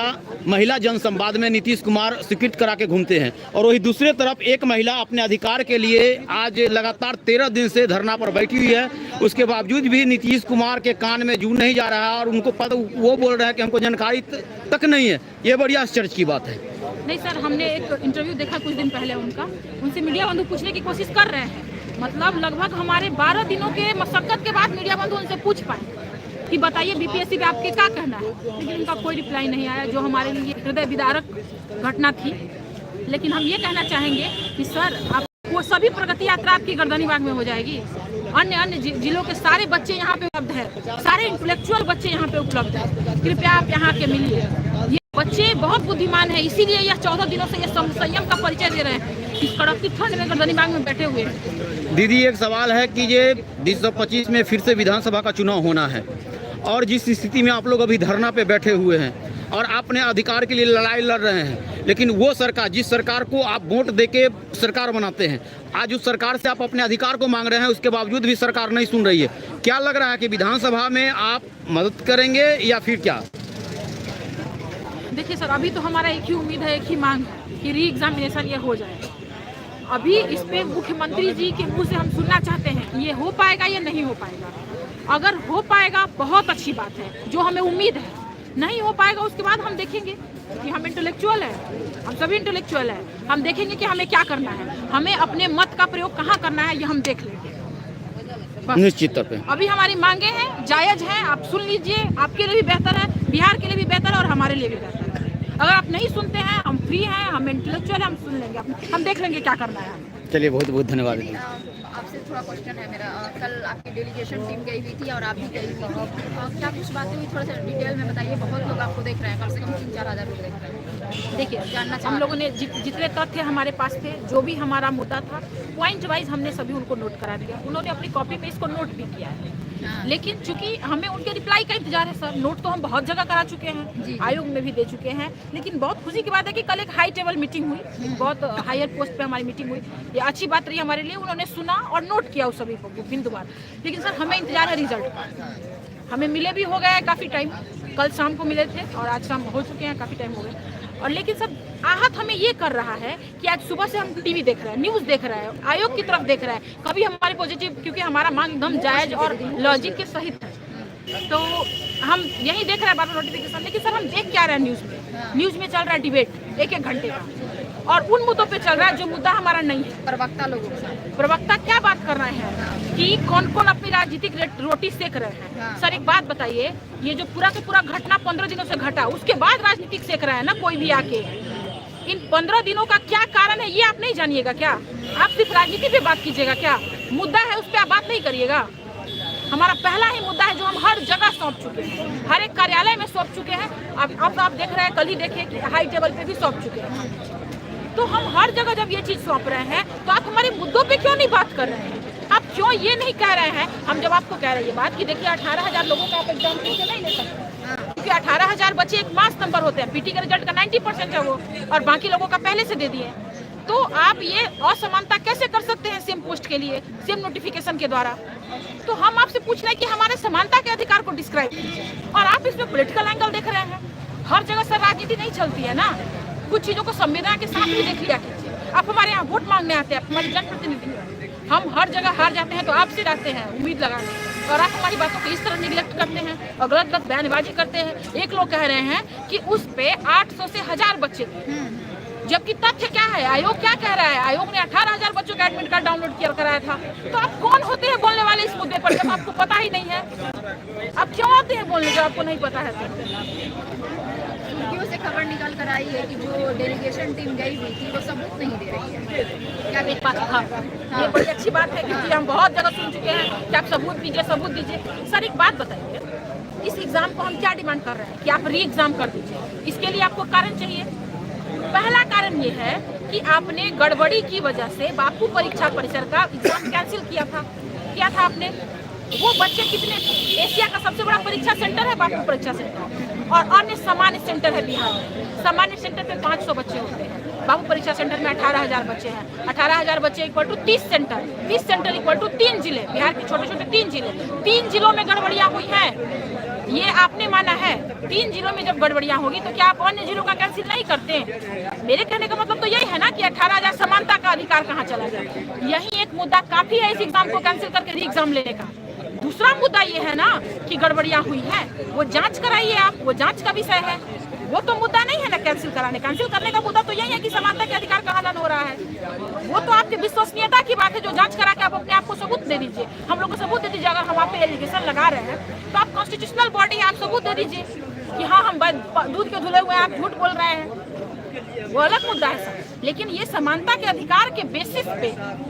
C: महिला जन संवाद में नीतीश कुमार स्वीकृत करा के घूमते हैं, और वही दूसरे तरफ एक महिला अपने अधिकार के लिए आज लगातार 13 दिन से धरना पर बैठी हुई है। उसके बावजूद भी नीतीश कुमार के कान में जू नहीं जा रहा और उनको पता, वो बोल रहे हैं कि हमको जानकारी तक नहीं है। ये बड़ी आश्चर्य की बात है।
F: नहीं सर, हमने एक इंटरव्यू देखा कुछ दिन पहले उनका, उनसे मीडिया बंधु पूछने की कोशिश कर रहे हैं। मतलब लगभग हमारे 12 दिनों के मशक्कत के बाद मीडिया बंधु उनसे पूछ पाए कि बताइए बीपीएससी पे आपके क्या कहना है, लेकिन उनका कोई रिप्लाई नहीं आया, जो हमारे लिए हृदय विदारक घटना थी। लेकिन हम ये कहना चाहेंगे कि सर, आप वो सभी प्रगति यात्रा आपकी गर्दनी बाग में हो जाएगी। अन्य जिलों के सारे बच्चे यहाँ पे उपलब्ध है, सारे इंटेलेक्चुअल बच्चे यहाँ पे उपलब्ध है। कृपया आप यहाँ के मिलिए। ये बच्चे बहुत बुद्धिमान है, इसीलिए यह 14 दिनों से ये संयम का परिचय दे रहे हैं। इस कड़कती ठंड में गर्दनी बाग में बैठे हुए हैं।
B: दीदी एक सवाल है कि ये 2025 में फिर से विधानसभा का चुनाव होना है और जिस स्थिति में आप लोग अभी धरना पे बैठे हुए हैं और अपने अधिकार के लिए लड़ाई लड़ रहे हैं, लेकिन वो सरकार, जिस सरकार को आप वोट देके सरकार बनाते हैं, आज उस सरकार से आप अपने अधिकार को मांग रहे हैं, उसके बावजूद भी सरकार नहीं सुन रही है। क्या लग रहा है कि विधानसभा में आप मदद करेंगे या फिर क्या?
F: देखिए सर, अभी तो हमारा एक ही उम्मीद है, एक ही मांग है कि री एग्जामिनेशन ये हो जाए। अभी इस पे मुख्यमंत्री जी के मुंह से हम सुनना चाहते हैं कि ये हो पाएगा या नहीं हो पाएगा। अगर हो पाएगा बहुत अच्छी बात है, जो हमें उम्मीद है। नहीं हो पाएगा उसके बाद हम देखेंगे कि हम इंटेलेक्चुअल है, हम सभी इंटेलेक्चुअल है, हम देखेंगे कि हमें क्या करना है, हमें अपने मत का प्रयोग कहाँ करना है, ये हम देख लेंगे।
B: निश्चित तौर पे
F: अभी हमारी मांगे हैं, जायज हैं, आप सुन लीजिए, आपके लिए भी बेहतर है, बिहार के लिए भी बेहतर है और हमारे लिए भी बेहतर है। अगर आप नहीं सुनते हैं, हम फ्री हैं, हम इंटेलेक्चुअल हैं, हम सुन लेंगे, हम देख लेंगे क्या करना है।
B: चलिए, बहुत बहुत धन्यवाद।
H: आपसे थोड़ा क्वेश्चन है मेरा। कल आपकी डेलीगेशन टीम गई हुई थी और आप भी गई हुई थी, क्या कुछ बातें हुई, थोड़ा सा डिटेल में बताइए। बहुत लोग आपको देख रहे हैं, कम से कम 3-4 हज़ार लोग देख रहे हैं।
F: देखिए, जानना हम लोगों ने जितने तथ्य हमारे पास थे, जो भी हमारा मुद्दा था, पॉइंट वाइज हमने सभी उनको नोट करा दिया। उन्होंने अपनी कॉपी पे इसको नोट भी किया है, लेकिन चूंकि हमें उनके रिप्लाई का इंतजार है सर। नोट तो हम बहुत जगह करा चुके हैं, आयोग में भी दे चुके हैं, लेकिन बहुत खुशी की बात है कि कल एक हाई टेबल मीटिंग हुई, बहुत हायर पोस्ट पे हमारी मीटिंग हुई। ये अच्छी बात रही हमारे लिए, उन्होंने सुना और नोट किया उस सभी को बिंदुवार। लेकिन सर हमें इंतजार है रिजल्ट का। हमें मिले भी हो गया है काफ़ी टाइम, कल शाम को मिले थे और आज शाम हो चुके हैं, काफ़ी टाइम हो गया। और लेकिन सब आहत हमें ये कर रहा है कि आज सुबह से हम टीवी देख रहे हैं, न्यूज़ देख रहे हैं, आयोग की तरफ देख रहे हैं, कभी हमारे पॉजिटिव, क्योंकि हमारा मांग एकदम जायज और लॉजिक के सहित है, तो हम यही देख रहे हैं बार बार नोटिफिकेशन। लेकिन सर हम देख क्या रहे हैं न्यूज़ में? न्यूज़ में चल रहा है डिबेट 1-1 घंटे का, और उन मुद्दों पे चल रहा है जो मुद्दा हमारा नहीं है।
H: प्रवक्ता लोगों के साथ
F: प्रवक्ता क्या बात कर रहे हैं कि कौन कौन अपनी राजनीतिक रोटी सेक रहे हैं। सर एक बात बताइए, ये जो पूरा का पूरा घटना 15 दिनों से घटा, उसके बाद राजनीतिक सेक रहे हैं ना कोई भी आके। इन 15 दिनों का क्या कारण है ये आप नहीं जानिएगा क्या? आप सिर्फ राजनीति पे बात कीजिएगा क्या? मुद्दा है उस पर आप बात नहीं करिएगा। हमारा पहला ही मुद्दा है जो हम हर जगह सौंप चुके हैं, हर एक कार्यालय में सौंप चुके हैं। अब आप देख रहे हैं, कल ही देखिए कि हाई टेबल पे भी सौंप चुके हैं। तो हम हर जगह जब ये चीज़ सौंप रहे हैं, तो आप हमारे मुद्दों पे क्यों नहीं बात कर रहे हैं? आप क्यों ये नहीं कह रहे हैं? हम जब आपको कह रहे हैं ये बात कि देखिए 18,000 लोगों का आप एग्जाम फ्री से नहीं ले सकते, क्योंकि 18,000 बच्चे एक मास नंबर होते हैं, पीटी का रिजल्ट का 90% है वो, और बाकी लोगों का पहले से दे दिए। तो आप ये असमानता कैसे कर सकते हैं सेम पोस्ट के लिए, सेम नोटिफिकेशन के द्वारा? तो हम आपसे पूछ रहे हैं कि हमारे समानता के अधिकार को डिस्क्राइब कीजिए, और आप इसमें पॉलिटिकल एंगल देख रहे हैं। हर जगह सर राजनीति नहीं चलती है ना, कुछ चीज़ों को संविधान के साथ भी देख लिया कीजिए। आप हमारे यहाँ वोट मांगने आते हैं, आप हमारे जनप्रतिनिधि हैं, हम हर जगह हार जाते हैं तो आपसे जाते हैं उम्मीद लगाने, और आप हमारी बातों को इस तरह निगलेक्ट करते हैं और गलत गलत बयानबाजी करते हैं। एक लोग कह रहे हैं कि उस पे 800 से 1000 बच्चे थे, जबकि तथ्य क्या है? आयोग क्या कह रहा है? आयोग ने 18,000 बच्चों का एडमिट कार्ड डाउनलोड किया कराया था। तो आप कौन होते हैं बोलने वाले इस मुद्दे पर जब आपको पता ही नहीं है? आप क्यों आते हैं बोलने जब आपको नहीं पता है?
H: सुर्खियों से खबर निकाल कर आई है कि जो डेलीगेशन टीम गई हुई थी वो सबूत नहीं दे रही है।
F: क्या एक बात था, ये बड़ी अच्छी बात है, क्योंकि हम बहुत जगह सुन चुके हैं कि आप सबूत दीजिए, सबूत दीजिए। सर एक बात बताइए, इस एग्जाम को हम क्या डिमांड कर रहे हैं कि आप री एग्जाम कर दीजिए। इसके लिए आपको कारण चाहिए। पहला कारण ये है कि आपने गड़बड़ी की वजह से बापू परीक्षा परिसर का एग्जाम कैंसिल किया था आपने। वो बच्चे कितने, एशिया का सबसे बड़ा परीक्षा सेंटर है बापू परीक्षा सेंटर, और अन्य सामान्य सेंटर है बिहार में। सामान्य सेंटर पे 500 बच्चे होते हैं, बापू परीक्षा सेंटर में 18,000 बच्चे हैं। 18,000 बच्चे equal to 30 centre, 30 centre equal to 3 जिले, बिहार के छोटे छोटे 3 जिले। 3 जिलों में गड़बड़ियाँ हुई हैं, ये आपने माना है। 3 जिलों में जब गड़बड़ियाँ होगी तो क्या आप अन्य जिलों का कैंसिल नहीं करते? मेरे कहने का मतलब तो यही है ना कि 18,000 समानता का अधिकार कहाँ चला गया? यही एक मुद्दा काफी है इस एग्जाम को कैंसिल करके री एग्जाम लेने का। दूसरा मुद्दा ये है ना कि गड़बड़ियाँ हुई हैं, वो जांच कराइए आप, वो जांच का विषय है, वो तो मुद्दा नहीं है ना कैंसिल कराने। कैंसिल करने का मुद्दा तो यही है कि समानता के अधिकार का हनन हो रहा है। वो तो आपकी विश्वसनीयता की बात है, जो जांच करा के आप अपने आप को सबूत दे दीजिए, हम लोग को सबूत दे दीजिए। अगर हम आप पे एलिगेशन लगा रहे हैं तो आप कॉन्स्टिट्यूशनल बॉडी है, आप सबूत दे दीजिए कि हाँ हम दूध के धुले हुए हैं, आप झूठ बोल रहे हैं, वो अलग मुद्दा है सर। लेकिन ये समानता के अधिकार के बेसिस पे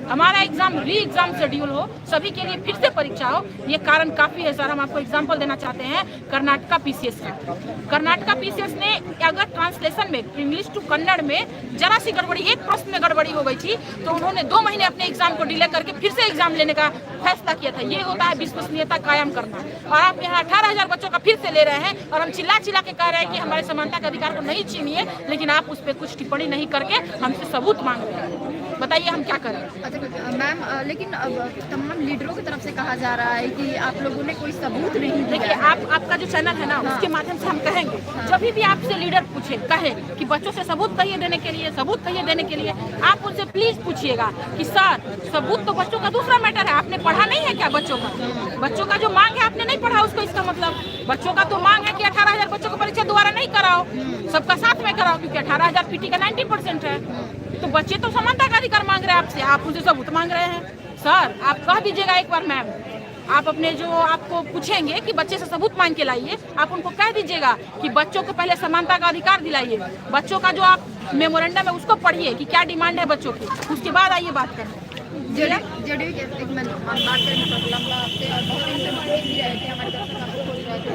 F: हमारा एग्जाम री एग्जाम शेड्यूल हो, सभी के लिए फिर से परीक्षा हो, ये कारण काफी है सर। हम आपको एग्जाम्पल देना चाहते हैं कर्नाटका पीसीएस का। कर्नाटका पीसीएस ने अगर ट्रांसलेशन ट्रांसलेशन में इंग्लिश टू कन्नड़ में जरा सी गड़बड़ी, एक प्रश्न में गड़बड़ी हो गई थी, तो उन्होंने 2 महीने अपने एग्जाम को डिले करके फिर से एग्जाम लेने का फैसला किया था। ये होता है विश्वसनीयता कायम करना। और आप यहाँ 18,000 बच्चों का फिर से ले रहे हैं और हम चिल्ला चिल्ला के कह रहे हैं कि हमारे समानता के अधिकार को नहीं छीनिए, लेकिन आप उस पर कुछ टिप्पणी नहीं करके हमसे सबूत मांग रहे हैं। बताइए हम क्या करें।
H: अच्छा मैम, लेकिन अब तमाम लीडरों की तरफ से कहा जा रहा है कि आप लोगों ने कोई सबूत नहीं दिया।
F: देखिए, आपका जो चैनल है ना, उसके माध्यम से हम कहेंगे, जब भी आपसे लीडर पूछे कहे कि बच्चों से सबूत कहिए देने के लिए, सबूत कहिए देने के लिए, आप उनसे प्लीज पूछिएगा कि सर सबूत तो बच्चों का दूसरा मैटर है, आपने पढ़ा नहीं है क्या बच्चों का? बच्चों का जो मांग है आपने नहीं पढ़ा उसको, इसका मतलब बच्चों का तो मांग है कि 18,000 बच्चों को परीक्षा दोबारा नहीं कराओ, सबका साथ में कराओ, क्योंकि 18,000 पीटी का 90% है। तो बच्चे तो समानता का अधिकार मांग रहे हैं आपसे, आप उनसे सबूत मांग रहे हैं। सर आप कह दीजिएगा एक बार, मैम आप अपने जो आपको पूछेंगे कि बच्चे से सबूत मांग के लाइए, आप उनको कह दीजिएगा कि बच्चों को पहले समानता का अधिकार दिलाइए, बच्चों का जो आप मेमोरेंडम है उसको पढ़िए कि क्या डिमांड है बच्चों की, उसके बाद आइए बात करें।
H: जेडीयू के एक मिनट हम बात करेंगे प्रोग्राम आपसे, और बहुत दिन से मांग भी रहे थे हमारे दर्शक आपको खोज रहे थे।